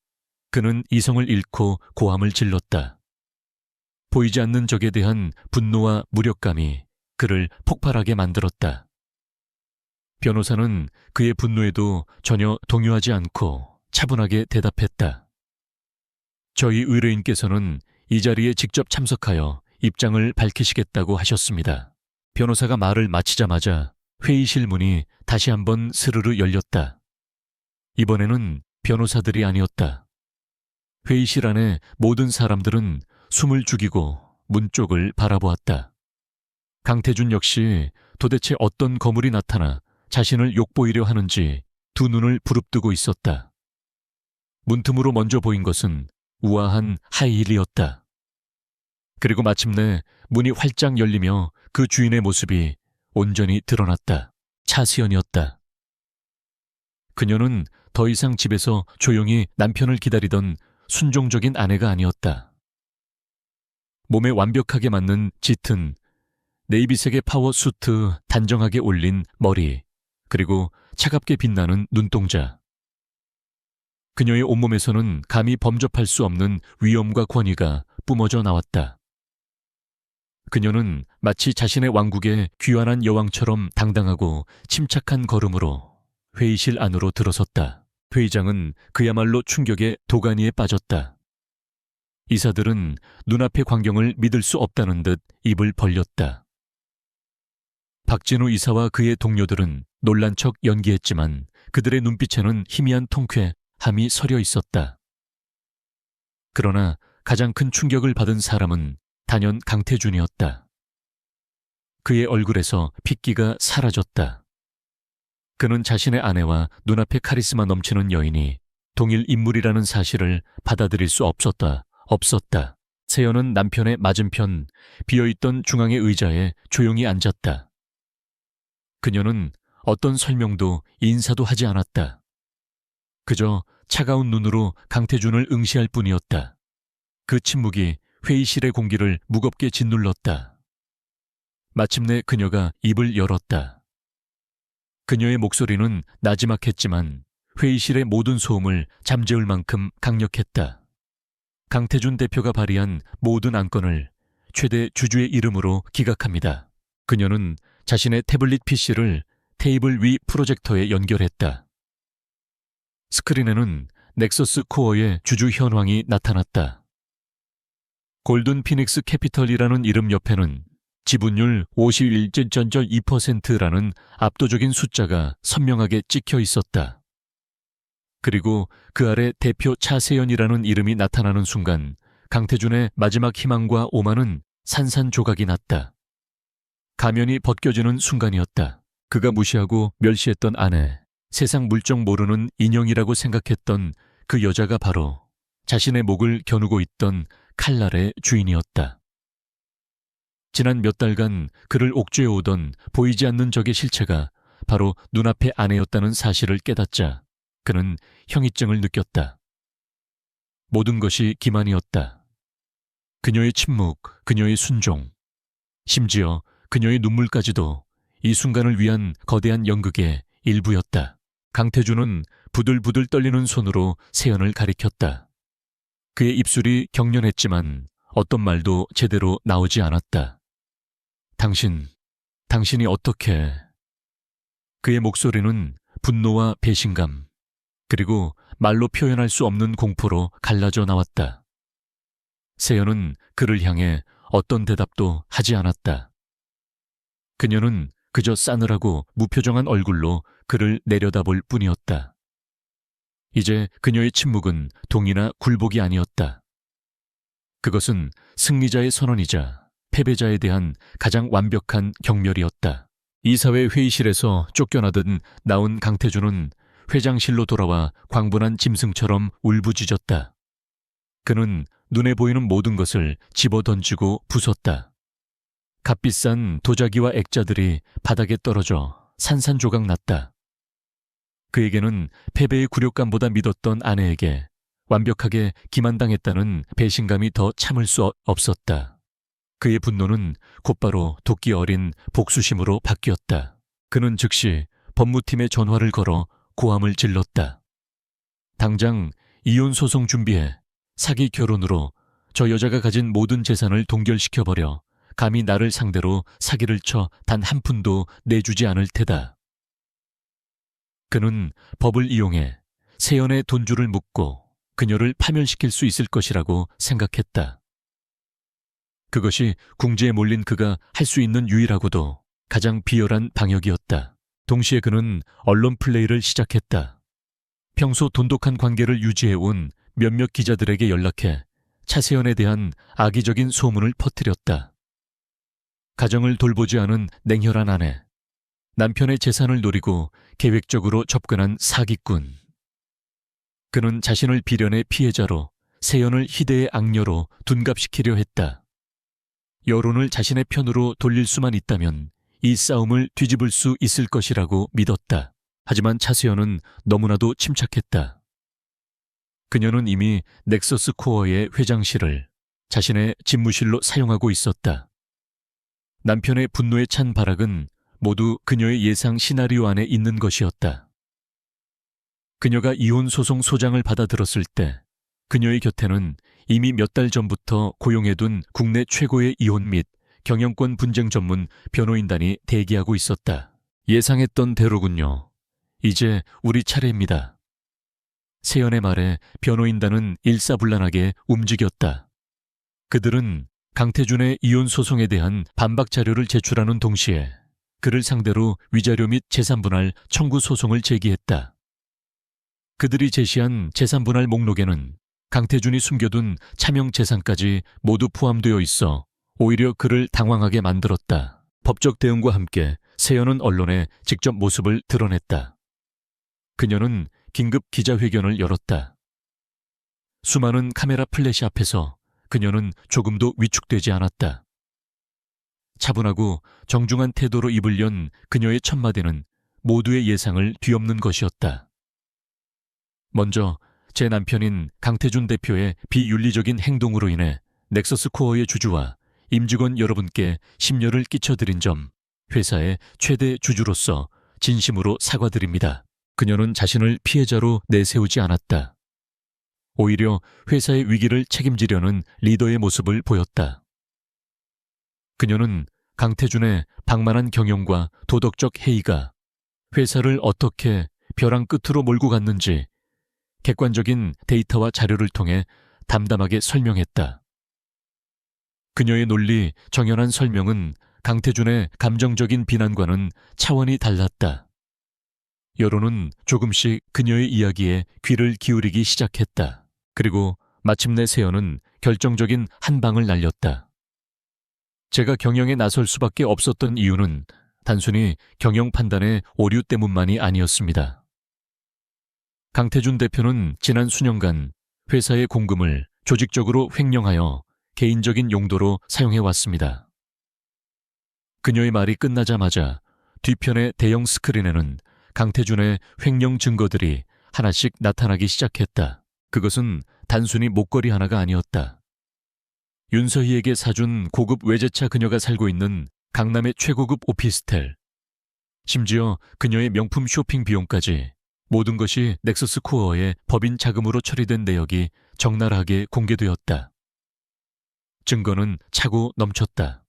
Speaker 1: 그는 이성을 잃고 고함을 질렀다. 보이지 않는 적에 대한 분노와 무력감이 그를 폭발하게 만들었다. 변호사는 그의 분노에도 전혀 동요하지 않고 차분하게 대답했다. 저희 의뢰인께서는 이 자리에 직접 참석하여 입장을 밝히시겠다고 하셨습니다. 변호사가 말을 마치자마자 회의실 문이 다시 한번 스르르 열렸다. 이번에는 변호사들이 아니었다. 회의실 안에 모든 사람들은 숨을 죽이고 문 쪽을 바라보았다. 강태준 역시 도대체 어떤 거물이 나타나 자신을 욕보이려 하는지 두 눈을 부릅뜨고 있었다. 문틈으로 먼저 보인 것은 우아한 하이힐이었다. 그리고 마침내 문이 활짝 열리며 그 주인의 모습이 온전히 드러났다. 차수연이었다. 그녀는 더 이상 집에서 조용히 남편을 기다리던 순종적인 아내가 아니었다. 몸에 완벽하게 맞는 짙은 네이비색의 파워 수트 단정하게 올린 머리, 그리고 차갑게 빛나는 눈동자. 그녀의 온몸에서는 감히 범접할 수 없는 위엄과 권위가 뿜어져 나왔다. 그녀는 마치 자신의 왕국의 귀환한 여왕처럼 당당하고 침착한 걸음으로 회의실 안으로 들어섰다. 회의장은 그야말로 충격의 도가니에 빠졌다. 이사들은 눈앞의 광경을 믿을 수 없다는 듯 입을 벌렸다. 박진우 이사와 그의 동료들은 놀란 척 연기했지만 그들의 눈빛에는 희미한 통쾌함이 서려 있었다. 그러나 가장 큰 충격을 받은 사람은 단연 강태준이었다. 그의 얼굴에서 핏기가 사라졌다. 그는 자신의 아내와 눈앞에 카리스마 넘치는 여인이 동일 인물이라는 사실을 받아들일 수 없었다. 세연은 남편의 맞은편 비어있던 중앙의 의자에 조용히 앉았다. 그녀는 어떤 설명도 인사도 하지 않았다. 그저 차가운 눈으로 강태준을 응시할 뿐이었다. 그 침묵이 회의실의 공기를 무겁게 짓눌렀다. 마침내 그녀가 입을 열었다. 그녀의 목소리는 나지막했지만 회의실의 모든 소음을 잠재울 만큼 강력했다. 강태준 대표가 발의한 모든 안건을 최대 주주의 이름으로 기각합니다. 그녀는 자신의 태블릿 PC를 테이블 위 프로젝터에 연결했다. 스크린에는 넥서스 코어의 주주 현황이 나타났다. 골든 피닉스 캐피털이라는 이름 옆에는 지분율 51.2%라는 압도적인 숫자가 선명하게 찍혀 있었다. 그리고 그 아래 대표 차세연이라는 이름이 나타나는 순간 강태준의 마지막 희망과 오만은 산산조각이 났다. 가면이 벗겨지는 순간이었다. 그가 무시하고 멸시했던 아내, 세상 물정 모르는 인형이라고 생각했던 그 여자가 바로 자신의 목을 겨누고 있던 칼날의 주인이었다. 지난 몇 달간 그를 옥죄어오던 보이지 않는 적의 실체가 바로 눈앞의 아내였다는 사실을 깨닫자 그는 형이증을 느꼈다. 모든 것이 기만이었다. 그녀의 침묵, 그녀의 순종, 심지어 그녀의 눈물까지도 이 순간을 위한 거대한 연극의 일부였다. 강태준은 부들부들 떨리는 손으로 세연을 가리켰다. 그의 입술이 경련했지만 어떤 말도 제대로 나오지 않았다. 당신이 어떻게... 그의 목소리는 분노와 배신감, 그리고 말로 표현할 수 없는 공포로 갈라져 나왔다. 세연은 그를 향해 어떤 대답도 하지 않았다. 그녀는 그저 싸늘하고 무표정한 얼굴로 그를 내려다볼 뿐이었다. 이제 그녀의 침묵은 동이나 굴복이 아니었다. 그것은 승리자의 선언이자 패배자에 대한 가장 완벽한 경멸이었다. 이사회 회의실에서 쫓겨나듯 나온 강태준은 회장실로 돌아와 광분한 짐승처럼 울부짖었다. 그는 눈에 보이는 모든 것을 집어던지고 부쉈다. 값비싼 도자기와 액자들이 바닥에 떨어져 산산조각 났다. 그에게는 패배의 굴욕감보다 믿었던 아내에게 완벽하게 기만당했다는 배신감이 더 참을 수 없었다. 그의 분노는 곧바로 도끼 어린 복수심으로 바뀌었다. 그는 즉시 법무팀에 전화를 걸어 고함을 질렀다. 당장 이혼 소송 준비해. 사기 결혼으로 저 여자가 가진 모든 재산을 동결시켜버려 감히 나를 상대로 사기를 쳐 단 한 푼도 내주지 않을 테다. 그는 법을 이용해 세연의 돈줄을 묶고 그녀를 파멸시킬 수 있을 것이라고 생각했다. 그것이 궁지에 몰린 그가 할 수 있는 유일하고도 가장 비열한 방역이었다. 동시에 그는 언론 플레이를 시작했다. 평소 돈독한 관계를 유지해온 몇몇 기자들에게 연락해 차세연에 대한 악의적인 소문을 퍼뜨렸다. 가정을 돌보지 않은 냉혈한 아내, 남편의 재산을 노리고 계획적으로 접근한 사기꾼. 그는 자신을 비련의 피해자로 세연을 희대의 악녀로 둔갑시키려 했다. 여론을 자신의 편으로 돌릴 수만 있다면 이 싸움을 뒤집을 수 있을 것이라고 믿었다. 하지만 차세연은 너무나도 침착했다. 그녀는 이미 넥서스 코어의 회장실을 자신의 집무실로 사용하고 있었다. 남편의 분노에 찬 발악은 모두 그녀의 예상 시나리오 안에 있는 것이었다. 그녀가 이혼 소송 소장을 받아들었을 때 그녀의 곁에는 이미 몇 달 전부터 고용해둔 국내 최고의 이혼 및 경영권 분쟁 전문 변호인단이 대기하고 있었다. 예상했던 대로군요. 이제 우리 차례입니다. 세연의 말에 변호인단은 일사불란하게 움직였다. 그들은 강태준의 이혼 소송에 대한 반박 자료를 제출하는 동시에 그를 상대로 위자료 및 재산분할 청구 소송을 제기했다. 그들이 제시한 재산분할 목록에는 강태준이 숨겨둔 차명 재산까지 모두 포함되어 있어 오히려 그를 당황하게 만들었다. 법적 대응과 함께 세연은 언론에 직접 모습을 드러냈다. 그녀는 긴급 기자회견을 열었다. 수많은 카메라 플래시 앞에서 그녀는 조금도 위축되지 않았다. 차분하고 정중한 태도로 입을 연 그녀의 첫마디는 모두의 예상을 뒤엎는 것이었다. 먼저 제 남편인 강태준 대표의 비윤리적인 행동으로 인해 넥서스 코어의 주주와 임직원 여러분께 심려를 끼쳐드린 점, 회사의 최대 주주로서 진심으로 사과드립니다. 그녀는 자신을 피해자로 내세우지 않았다. 오히려 회사의 위기를 책임지려는 리더의 모습을 보였다. 그녀는 강태준의 방만한 경영과 도덕적 해이가 회사를 어떻게 벼랑 끝으로 몰고 갔는지 객관적인 데이터와 자료를 통해 담담하게 설명했다. 그녀의 논리 정연한 설명은 강태준의 감정적인 비난과는 차원이 달랐다. 여론은 조금씩 그녀의 이야기에 귀를 기울이기 시작했다. 그리고 마침내 세연은 결정적인 한 방을 날렸다. 제가 경영에 나설 수밖에 없었던 이유는 단순히 경영 판단의 오류 때문만이 아니었습니다. 강태준 대표는 지난 수년간 회사의 공금을 조직적으로 횡령하여 개인적인 용도로 사용해왔습니다. 그녀의 말이 끝나자마자 뒤편의 대형 스크린에는 강태준의 횡령 증거들이 하나씩 나타나기 시작했다. 그것은 단순히 목걸이 하나가 아니었다. 윤서희에게 사준 고급 외제차 그녀가 살고 있는 강남의 최고급 오피스텔, 심지어 그녀의 명품 쇼핑 비용까지 모든 것이 넥서스 코어의 법인 자금으로 처리된 내역이 적나라하게 공개되었다. 증거는 차고 넘쳤다.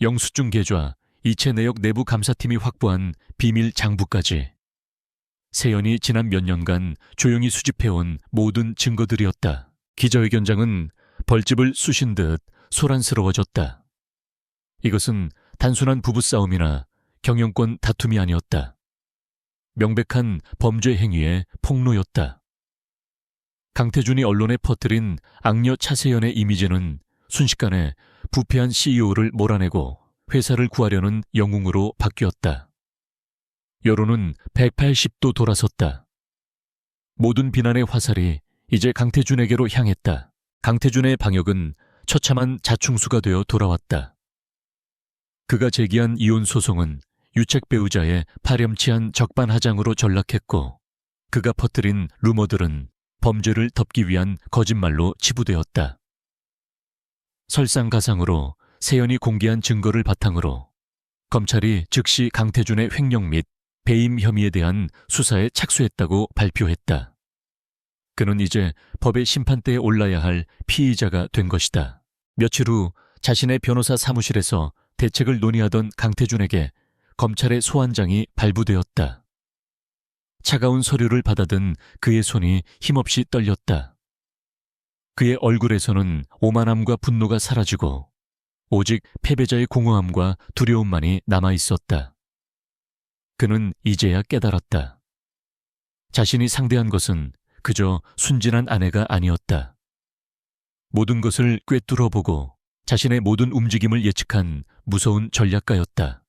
Speaker 1: 영수증 계좌, 이체 내역 내부 감사팀이 확보한 비밀 장부까지. 세연이 지난 몇 년간 조용히 수집해온 모든 증거들이었다. 기자회견장은 벌집을 쑤신 듯 소란스러워졌다. 이것은 단순한 부부싸움이나 경영권 다툼이 아니었다. 명백한 범죄 행위의 폭로였다. 강태준이 언론에 퍼뜨린 악녀 차세연의 이미지는 순식간에 부패한 CEO를 몰아내고 회사를 구하려는 영웅으로 바뀌었다. 여론은 180도 돌아섰다. 모든 비난의 화살이 이제 강태준에게로 향했다. 강태준의 방역은 처참한 자충수가 되어 돌아왔다. 그가 제기한 이혼 소송은 유책 배우자의 파렴치한 적반하장으로 전락했고, 그가 퍼뜨린 루머들은 범죄를 덮기 위한 거짓말로 치부되었다. 설상가상으로 세연이 공개한 증거를 바탕으로 검찰이 즉시 강태준의 횡령 및 배임 혐의에 대한 수사에 착수했다고 발표했다. 그는 이제 법의 심판대에 올라야 할 피의자가 된 것이다. 며칠 후 자신의 변호사 사무실에서 대책을 논의하던 강태준에게 검찰의 소환장이 발부되었다. 차가운 서류를 받아든 그의 손이 힘없이 떨렸다. 그의 얼굴에서는 오만함과 분노가 사라지고 오직 패배자의 공허함과 두려움만이 남아있었다. 그는 이제야 깨달았다. 자신이 상대한 것은 그저 순진한 아내가 아니었다. 모든 것을 꿰뚫어보고 자신의 모든 움직임을 예측한 무서운 전략가였다.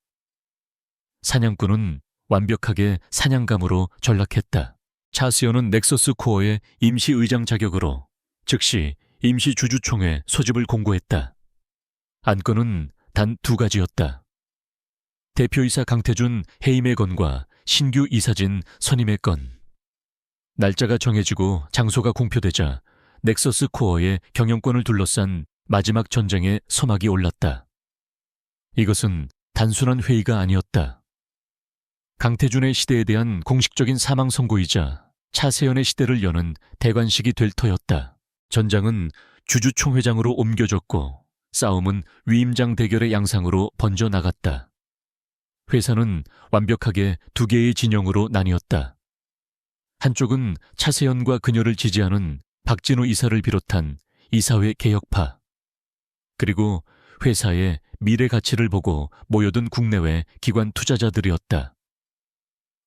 Speaker 1: 사냥꾼은 완벽하게 사냥감으로 전락했다. 차세연은 넥서스 코어의 임시 의장 자격으로 즉시 임시 주주총회 소집을 공고했다. 안건은 단 2가지였다. 대표이사 강태준 해임의 건과 신규 이사진 선임의 건. 날짜가 정해지고 장소가 공표되자 넥서스 코어의 경영권을 둘러싼 마지막 전쟁의 서막이 올랐다. 이것은 단순한 회의가 아니었다. 강태준의 시대에 대한 공식적인 사망 선고이자 차세연의 시대를 여는 대관식이 될 터였다. 전장은 주주총회장으로 옮겨졌고 싸움은 위임장 대결의 양상으로 번져나갔다. 회사는 완벽하게 2개의 진영으로 나뉘었다. 한쪽은 차세연과 그녀를 지지하는 박진우 이사를 비롯한 이사회 개혁파, 그리고 회사의 미래 가치를 보고 모여든 국내외 기관 투자자들이었다.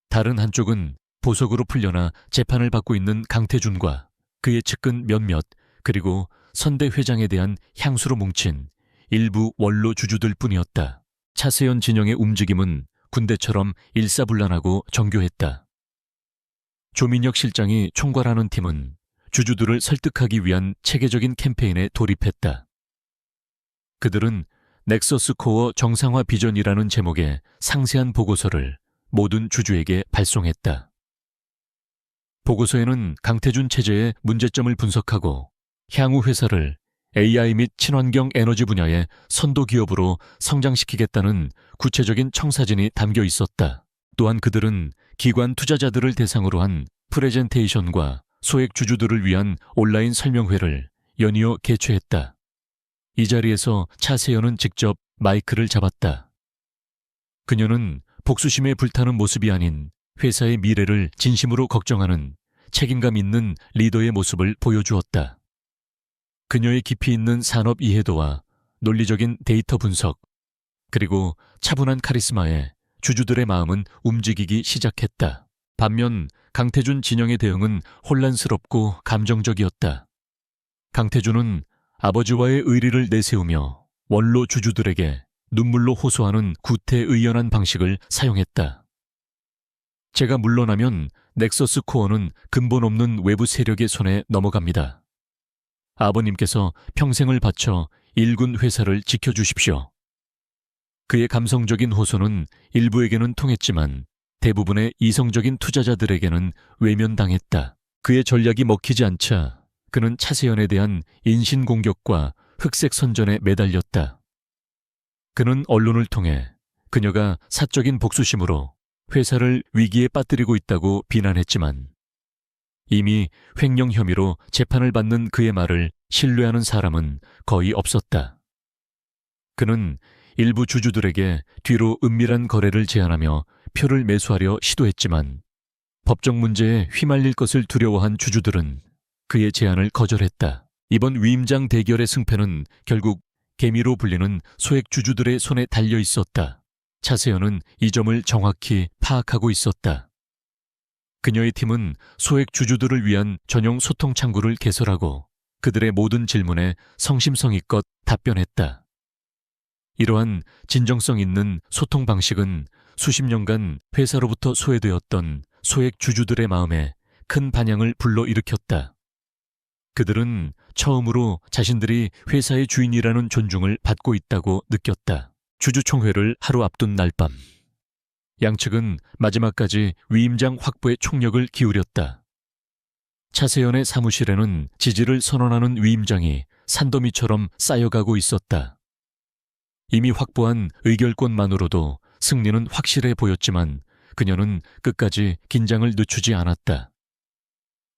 Speaker 1: 다른 한쪽은 보석으로 풀려나 재판을 받고 있는 강태준과 그의 측근 몇몇, 그리고 선대 회장에 대한 향수로 뭉친 일부 원로 주주들 뿐이었다. 차세연 진영의 움직임은 군대처럼 일사불란하고 정교했다. 조민혁 실장이 총괄하는 팀은 주주들을 설득하기 위한 체계적인 캠페인에 돌입했다. 그들은 넥서스 코어 정상화 비전이라는 제목의 상세한 보고서를 모든 주주에게 발송했다. 보고서에는 강태준 체제의 문제점을 분석하고 향후 회사를 AI 및 친환경 에너지 분야의 선도 기업으로 성장시키겠다는 구체적인 청사진이 담겨 있었다. 또한 그들은 기관 투자자들을 대상으로 한 프레젠테이션과 소액 주주들을 위한 온라인 설명회를 연이어 개최했다. 이 자리에서 차세현은 직접 마이크를 잡았다. 그녀는 복수심에 불타는 모습이 아닌 회사의 미래를 진심으로 걱정하는 책임감 있는 리더의 모습을 보여주었다. 그녀의 깊이 있는 산업 이해도와 논리적인 데이터 분석, 그리고 차분한 카리스마에 주주들의 마음은 움직이기 시작했다. 반면 강태준 진영의 대응은 혼란스럽고 감정적이었다. 강태준은 아버지와의 의리를 내세우며 원로 주주들에게 눈물로 호소하는 구태의연한 방식을 사용했다. 제가 물러나면 넥서스 코어는 근본 없는 외부 세력의 손에 넘어갑니다. 아버님께서 평생을 바쳐 일군 회사를 지켜주십시오. 그의 감성적인 호소는 일부에게는 통했지만 대부분의 이성적인 투자자들에게는 외면당했다. 그의 전략이 먹히지 않자 그는 차세현에 대한 인신공격과 흑색 선전에 매달렸다. 그는 언론을 통해 그녀가 사적인 복수심으로 회사를 위기에 빠뜨리고 있다고 비난했지만 이미 횡령 혐의로 재판을 받는 그의 말을 신뢰하는 사람은 거의 없었다. 그는 일부 주주들에게 뒤로 은밀한 거래를 제안하며 표를 매수하려 시도했지만 법적 문제에 휘말릴 것을 두려워한 주주들은 그의 제안을 거절했다. 이번 위임장 대결의 승패는 결국 개미로 불리는 소액 주주들의 손에 달려 있었다. 차세현은 이 점을 정확히 파악하고 있었다. 그녀의 팀은 소액 주주들을 위한 전용 소통 창구를 개설하고 그들의 모든 질문에 성심성의껏 답변했다. 이러한 진정성 있는 소통 방식은 수십 년간 회사로부터 소외되었던 소액 주주들의 마음에 큰 반향을 불러일으켰다. 그들은 처음으로 자신들이 회사의 주인이라는 존중을 받고 있다고 느꼈다. 주주총회를 하루 앞둔 날 밤, 양측은 마지막까지 위임장 확보에 총력을 기울였다. 차세현의 사무실에는 지지를 선언하는 위임장이 산더미처럼 쌓여가고 있었다. 이미 확보한 의결권만으로도 승리는 확실해 보였지만 그녀는 끝까지 긴장을 늦추지 않았다.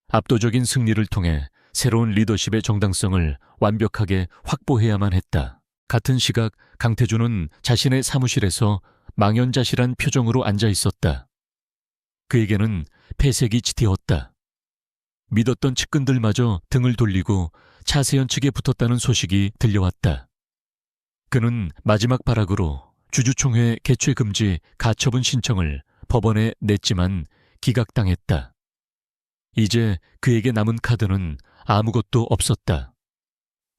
Speaker 1: 압도적인 승리를 통해 새로운 리더십의 정당성을 완벽하게 확보해야만 했다. 같은 시각 강태준은 자신의 사무실에서 망연자실한 표정으로 앉아 있었다. 그에게는 폐색이 짙어왔다. 믿었던 측근들마저 등을 돌리고 차세현 측에 붙었다는 소식이 들려왔다. 그는 마지막 발악으로 주주총회 개최 금지 가처분 신청을 법원에 냈지만 기각당했다. 이제 그에게 남은 카드는 아무것도 없었다.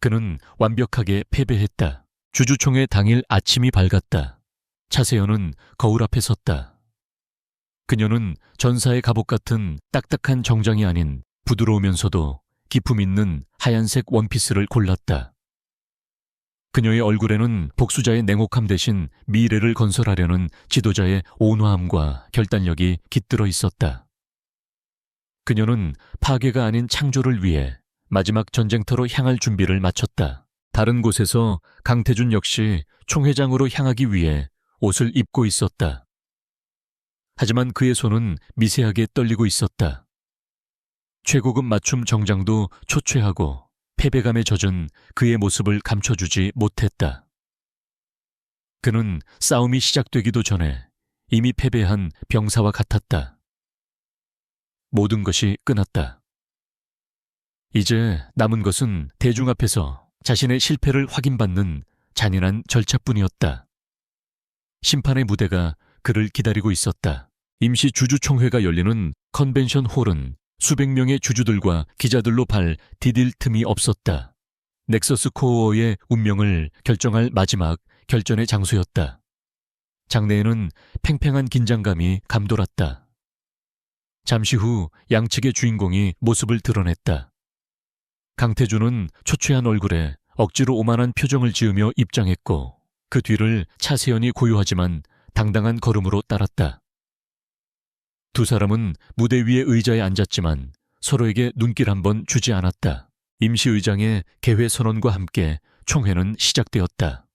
Speaker 1: 그는 완벽하게 패배했다. 주주총회 당일 아침이 밝았다. 차세현은 거울 앞에 섰다. 그녀는 전사의 갑옷 같은 딱딱한 정장이 아닌 부드러우면서도 기품 있는 하얀색 원피스를 골랐다. 그녀의 얼굴에는 복수자의 냉혹함 대신 미래를 건설하려는 지도자의 온화함과 결단력이 깃들어 있었다. 그녀는 파괴가 아닌 창조를 위해 마지막 전쟁터로 향할 준비를 마쳤다. 다른 곳에서 강태준 역시 총회장으로 향하기 위해 옷을 입고 있었다. 하지만 그의 손은 미세하게 떨리고 있었다. 최고급 맞춤 정장도 초췌하고 패배감에 젖은 그의 모습을 감춰주지 못했다. 그는 싸움이 시작되기도 전에 이미 패배한 병사와 같았다. 모든 것이 끝났다. 이제 남은 것은 대중 앞에서 자신의 실패를 확인받는 잔인한 절차뿐이었다. 심판의 무대가 그를 기다리고 있었다. 임시 주주총회가 열리는 컨벤션 홀은 수백 명의 주주들과 기자들로 디딜 틈이 없었다. 넥서스 코어의 운명을 결정할 마지막 결전의 장소였다. 장내에는 팽팽한 긴장감이 감돌았다. 잠시 후 양측의 주인공이 모습을 드러냈다. 강태준은 초췌한 얼굴에 억지로 오만한 표정을 지으며 입장했고 그 뒤를 차세현이 고요하지만 당당한 걸음으로 따랐다. 두 사람은 무대 위의 의자에 앉았지만 서로에게 눈길 한 번 주지 않았다. 임시의장의 개회 선언과 함께 총회는 시작되었다.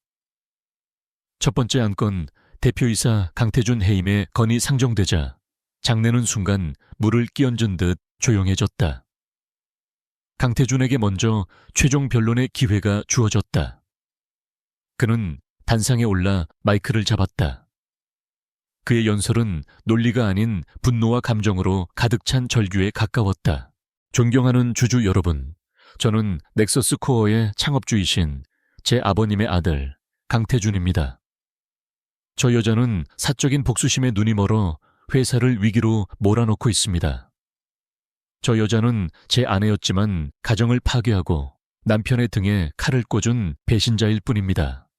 Speaker 1: 첫 번째 안건 대표이사 강태준 해임의 건이 상정되자 장내는 순간 물을 끼얹은 듯 조용해졌다. 강태준에게 먼저 최종 변론의 기회가 주어졌다. 그는 단상에 올라 마이크를 잡았다. 그의 연설은 논리가 아닌 분노와 감정으로 가득 찬 절규에 가까웠다. 존경하는 주주 여러분, 저는 넥서스 코어의 창업주이신 제 아버님의 아들 강태준입니다. 저 여자는 사적인 복수심에 눈이 멀어 회사를 위기로 몰아넣고 있습니다. 저 여자는 제 아내였지만 가정을 파괴하고 남편의 등에 칼을 꽂은 배신자일 뿐입니다.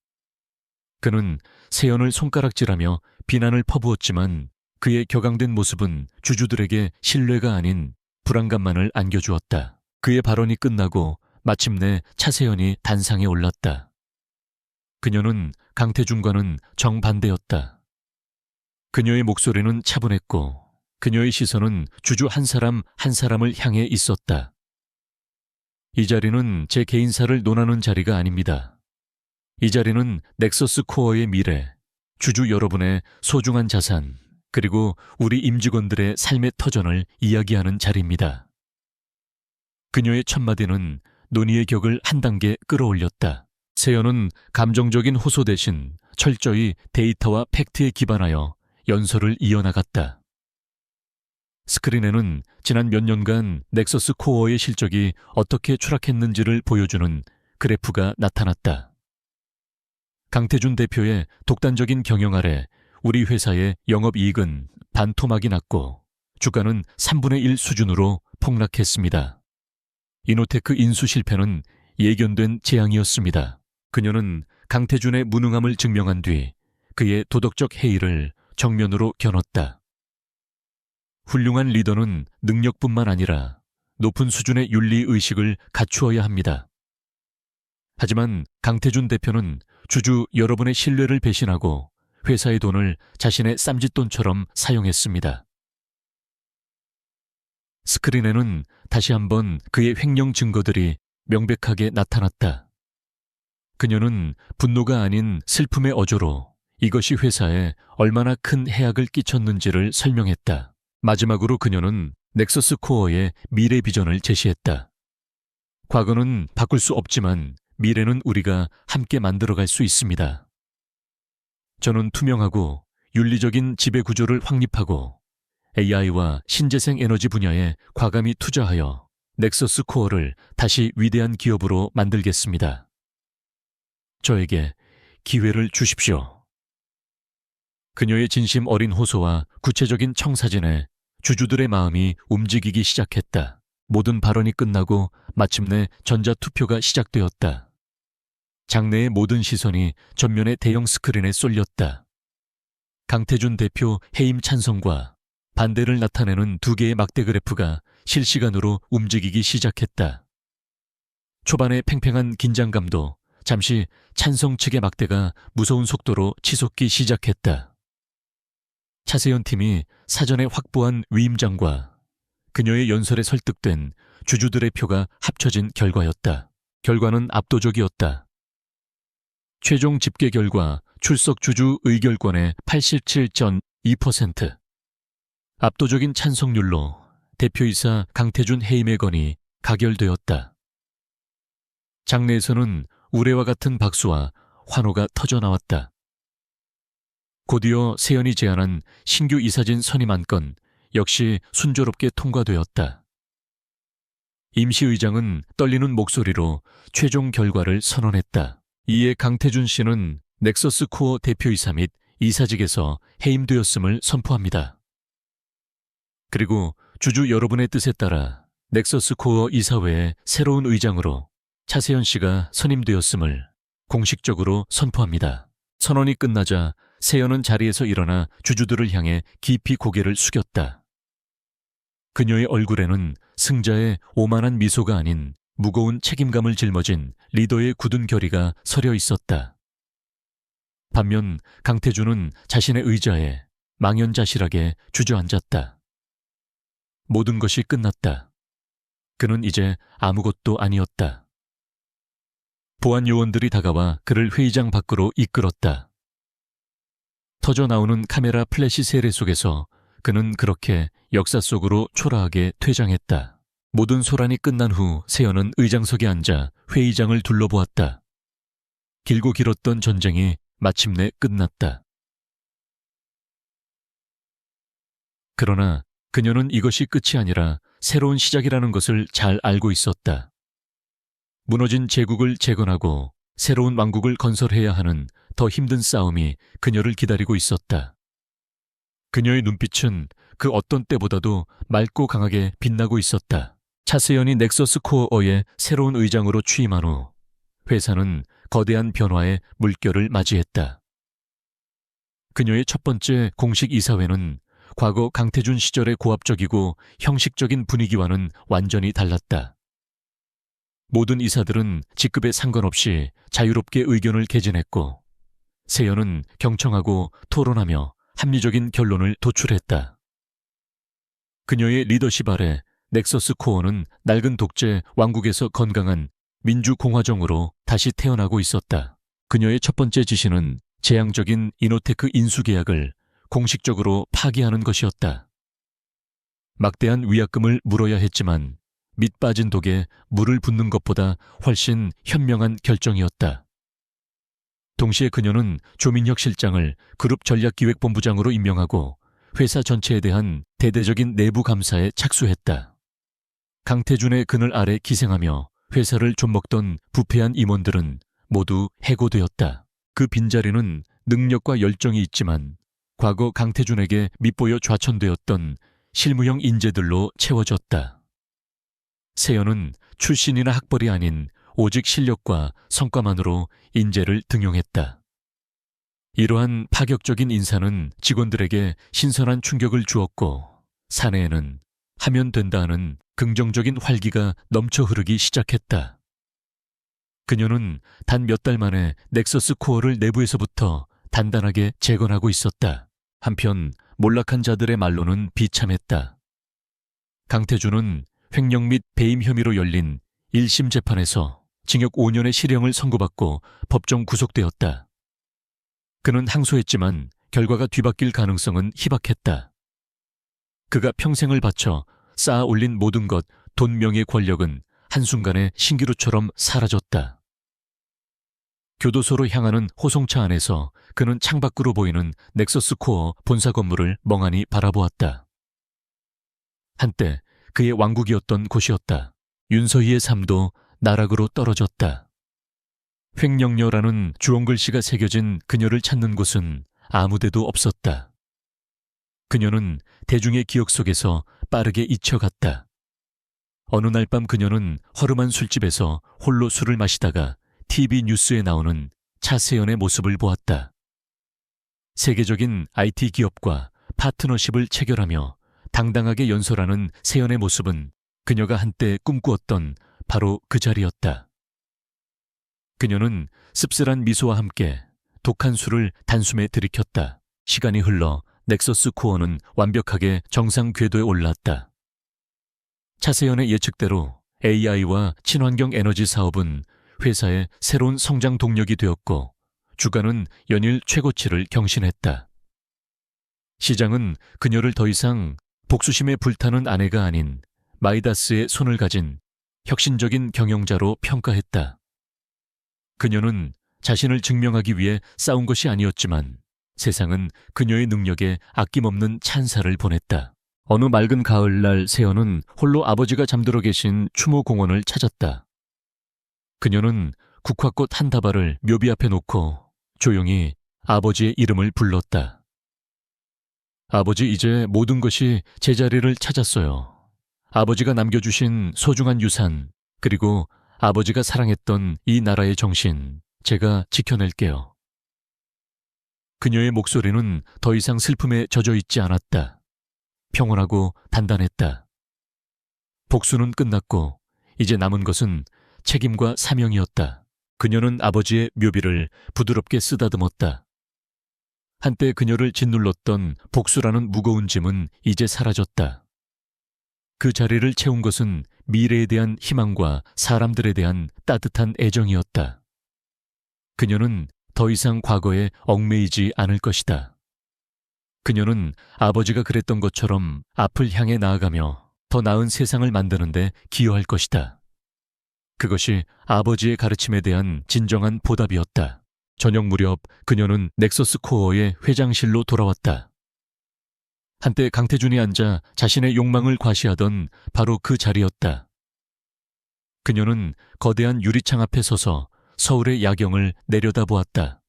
Speaker 1: 그는 세연을 손가락질하며 비난을 퍼부었지만 그의 격앙된 모습은 주주들에게 신뢰가 아닌 불안감만을 안겨주었다. 그의 발언이 끝나고 마침내 차세연이 단상에 올랐다. 그녀는 강태준과는 정반대였다. 그녀의 목소리는 차분했고 그녀의 시선은 주주 한 사람 한 사람을 향해 있었다. 이 자리는 제 개인사를 논하는 자리가 아닙니다. 이 자리는 넥서스 코어의 미래, 주주 여러분의 소중한 자산, 그리고 우리 임직원들의 삶의 터전을 이야기하는 자리입니다. 그녀의 첫마디는 논의의 격을 한 단계 끌어올렸다. 세연은 감정적인 호소 대신 철저히 데이터와 팩트에 기반하여 연설을 이어나갔다. 스크린에는 지난 몇 년간 넥서스 코어의 실적이 어떻게 추락했는지를 보여주는 그래프가 나타났다. 강태준 대표의 독단적인 경영 아래 우리 회사의 영업이익은 반토막이 났고 주가는 3분의 1 수준으로 폭락했습니다. 이노테크 인수 실패는 예견된 재앙이었습니다. 그녀는 강태준의 무능함을 증명한 뒤 그의 도덕적 해이를 정면으로 겨눴다. 훌륭한 리더는 능력뿐만 아니라 높은 수준의 윤리의식을 갖추어야 합니다. 하지만 강태준 대표는 주주 여러분의 신뢰를 배신하고 회사의 돈을 자신의 쌈짓돈처럼 사용했습니다. 스크린에는 다시 한번 그의 횡령 증거들이 명백하게 나타났다. 그녀는 분노가 아닌 슬픔의 어조로 이것이 회사에 얼마나 큰 해악을 끼쳤는지를 설명했다. 마지막으로 그녀는 넥서스 코어의 미래 비전을 제시했다. 과거는 바꿀 수 없지만 미래는 우리가 함께 만들어갈 수 있습니다. 저는 투명하고 윤리적인 지배 구조를 확립하고 AI와 신재생 에너지 분야에 과감히 투자하여 넥서스 코어를 다시 위대한 기업으로 만들겠습니다. 저에게 기회를 주십시오. 그녀의 진심 어린 호소와 구체적인 청사진에 주주들의 마음이 움직이기 시작했다. 모든 발언이 끝나고 마침내 전자투표가 시작되었다. 장내의 모든 시선이 전면의 대형 스크린에 쏠렸다. 강태준 대표 해임 찬성과 반대를 나타내는 두 개의 막대 그래프가 실시간으로 움직이기 시작했다. 초반의 팽팽한 긴장감도 잠시 찬성 측의 막대가 무서운 속도로 치솟기 시작했다. 차세연 팀이 사전에 확보한 위임장과 그녀의 연설에 설득된 주주들의 표가 합쳐진 결과였다. 결과는 압도적이었다. 최종 집계 결과 출석 주주 의결권의 87.2%. 압도적인 찬성률로 대표이사 강태준 해임의 건이 가결되었다. 장내에서는 우레와 같은 박수와 환호가 터져나왔다. 곧이어 세연이 제안한 신규 이사진 선임 안건 역시 순조롭게 통과되었다. 임시의장은 떨리는 목소리로 최종 결과를 선언했다. 이에 강태준 씨는 넥서스 코어 대표이사 및 이사직에서 해임되었음을 선포합니다. 그리고 주주 여러분의 뜻에 따라 넥서스 코어 이사회의 새로운 의장으로 차세연 씨가 선임되었음을 공식적으로 선포합니다. 선언이 끝나자 세연은 자리에서 일어나 주주들을 향해 깊이 고개를 숙였다. 그녀의 얼굴에는 승자의 오만한 미소가 아닌 무거운 책임감을 짊어진 리더의 굳은 결의가 서려 있었다. 반면 강태준은 자신의 의자에 망연자실하게 주저앉았다. 모든 것이 끝났다. 그는 이제 아무것도 아니었다. 보안 요원들이 다가와 그를 회의장 밖으로 이끌었다. 터져 나오는 카메라 플래시 세례 속에서 그는 그렇게 역사 속으로 초라하게 퇴장했다. 모든 소란이 끝난 후 세연은 의장석에 앉아 회의장을 둘러보았다. 길고 길었던 전쟁이 마침내 끝났다. 그러나 그녀는 이것이 끝이 아니라 새로운 시작이라는 것을 잘 알고 있었다. 무너진 제국을 재건하고 새로운 왕국을 건설해야 하는 더 힘든 싸움이 그녀를 기다리고 있었다. 그녀의 눈빛은 그 어떤 때보다도 맑고 강하게 빛나고 있었다. 차세연이 넥서스 코어의 새로운 의장으로 취임한 후 회사는 거대한 변화의 물결을 맞이했다. 그녀의 첫 번째 공식 이사회는 과거 강태준 시절의 고압적이고 형식적인 분위기와는 완전히 달랐다. 모든 이사들은 직급에 상관없이 자유롭게 의견을 개진했고 세연은 경청하고 토론하며 합리적인 결론을 도출했다. 그녀의 리더십 아래 넥서스 코어는 낡은 독재 왕국에서 건강한 민주공화정으로 다시 태어나고 있었다. 그녀의 첫 번째 지시는 재앙적인 이노테크 인수 계약을 공식적으로 파기하는 것이었다. 막대한 위약금을 물어야 했지만 밑 빠진 독에 물을 붓는 것보다 훨씬 현명한 결정이었다. 동시에 그녀는 조민혁 실장을 그룹 전략기획본부장으로 임명하고 회사 전체에 대한 대대적인 내부 감사에 착수했다. 강태준의 그늘 아래 기생하며 회사를 좀먹던 부패한 임원들은 모두 해고되었다. 그 빈자리는 능력과 열정이 있지만 과거 강태준에게 밑보여 좌천되었던 실무형 인재들로 채워졌다. 세연은 출신이나 학벌이 아닌 오직 실력과 성과만으로 인재를 등용했다. 이러한 파격적인 인사는 직원들에게 신선한 충격을 주었고 사내에는 하면 된다는 긍정적인 활기가 넘쳐 흐르기 시작했다. 그녀는 단 몇 달 만에 넥서스 코어를 내부에서부터 단단하게 재건하고 있었다. 한편 몰락한 자들의 말로는 비참했다. 강태준은 횡령 및 배임 혐의로 열린 1심 재판에서 징역 5년의 실형을 선고받고 법정 구속되었다. 그는 항소했지만 결과가 뒤바뀔 가능성은 희박했다. 그가 평생을 바쳐 쌓아 올린 모든 것, 돈, 명예, 권력은 한순간에 신기루처럼 사라졌다. 교도소로 향하는 호송차 안에서 그는 창밖으로 보이는 넥서스 코어 본사 건물을 멍하니 바라보았다. 한때 그의 왕국이었던 곳이었다. 윤서희의 삶도 나락으로 떨어졌다. 횡령녀라는 주홍글씨가 새겨진 그녀를 찾는 곳은 아무데도 없었다. 그녀는 대중의 기억 속에서 빠르게 잊혀갔다. 어느 날 밤 그녀는 허름한 술집에서 홀로 술을 마시다가 TV 뉴스에 나오는 차세연의 모습을 보았다. 세계적인 IT 기업과 파트너십을 체결하며 당당하게 연설하는 세연의 모습은 그녀가 한때 꿈꾸었던 바로 그 자리였다. 그녀는 씁쓸한 미소와 함께 독한 술을 단숨에 들이켰다. 시간이 흘러 넥서스 코어는 완벽하게 정상 궤도에 올랐다. 차세연의 예측대로 AI와 친환경 에너지 사업은 회사의 새로운 성장 동력이 되었고 주가는 연일 최고치를 경신했다. 시장은 그녀를 더 이상 복수심에 불타는 아내가 아닌 마이다스의 손을 가진 혁신적인 경영자로 평가했다. 그녀는 자신을 증명하기 위해 싸운 것이 아니었지만 세상은 그녀의 능력에 아낌없는 찬사를 보냈다. 어느 맑은 가을날 세연은 홀로 아버지가 잠들어 계신 추모공원을 찾았다. 그녀는 국화꽃 한 다발을 묘비 앞에 놓고 조용히 아버지의 이름을 불렀다. 아버지, 이제 모든 것이 제자리를 찾았어요. 아버지가 남겨주신 소중한 유산, 그리고 아버지가 사랑했던 이 나라의 정신, 제가 지켜낼게요. 그녀의 목소리는 더 이상 슬픔에 젖어 있지 않았다. 평온하고 단단했다. 복수는 끝났고 이제 남은 것은 책임과 사명이었다. 그녀는 아버지의 묘비를 부드럽게 쓰다듬었다. 한때 그녀를 짓눌렀던 복수라는 무거운 짐은 이제 사라졌다. 그 자리를 채운 것은 미래에 대한 희망과 사람들에 대한 따뜻한 애정이었다. 그녀는 더 이상 과거에 얽매이지 않을 것이다. 그녀는 아버지가 그랬던 것처럼 앞을 향해 나아가며 더 나은 세상을 만드는데 기여할 것이다. 그것이 아버지의 가르침에 대한 진정한 보답이었다. 저녁 무렵 그녀는 넥서스 코어의 회장실로 돌아왔다. 한때 강태준이 앉아 자신의 욕망을 과시하던 바로 그 자리였다. 그녀는 거대한 유리창 앞에 서서 서울의 야경을 내려다보았다.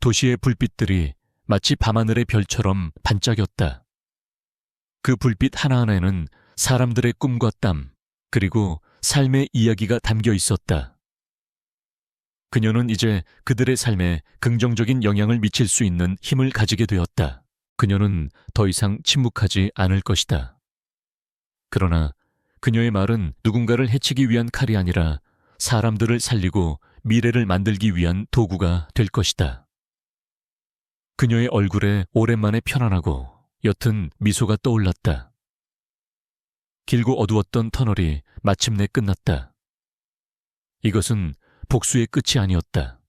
Speaker 1: 도시의 불빛들이 마치 밤하늘의 별처럼 반짝였다. 그 불빛 하나하나에는 사람들의 꿈과 땀, 그리고 삶의 이야기가 담겨 있었다. 그녀는 이제 그들의 삶에 긍정적인 영향을 미칠 수 있는 힘을 가지게 되었다. 그녀는 더 이상 침묵하지 않을 것이다. 그러나 그녀의 말은 누군가를 해치기 위한 칼이 아니라 사람들을 살리고 미래를 만들기 위한 도구가 될 것이다. 그녀의 얼굴에 오랜만에 편안하고 옅은 미소가 떠올랐다. 길고 어두웠던 터널이 마침내 끝났다. 이것은 복수의 끝이 아니었다.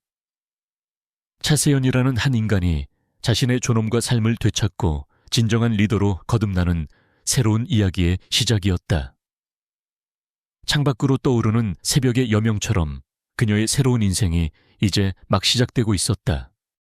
Speaker 1: 차세연이라는 한 인간이 자신의 존엄과 삶을 되찾고 진정한 리더로 거듭나는 새로운 이야기의 시작이었다. 창밖으로 떠오르는 새벽의 여명처럼 그녀의 새로운 인생이 이제 막 시작되고 있었다.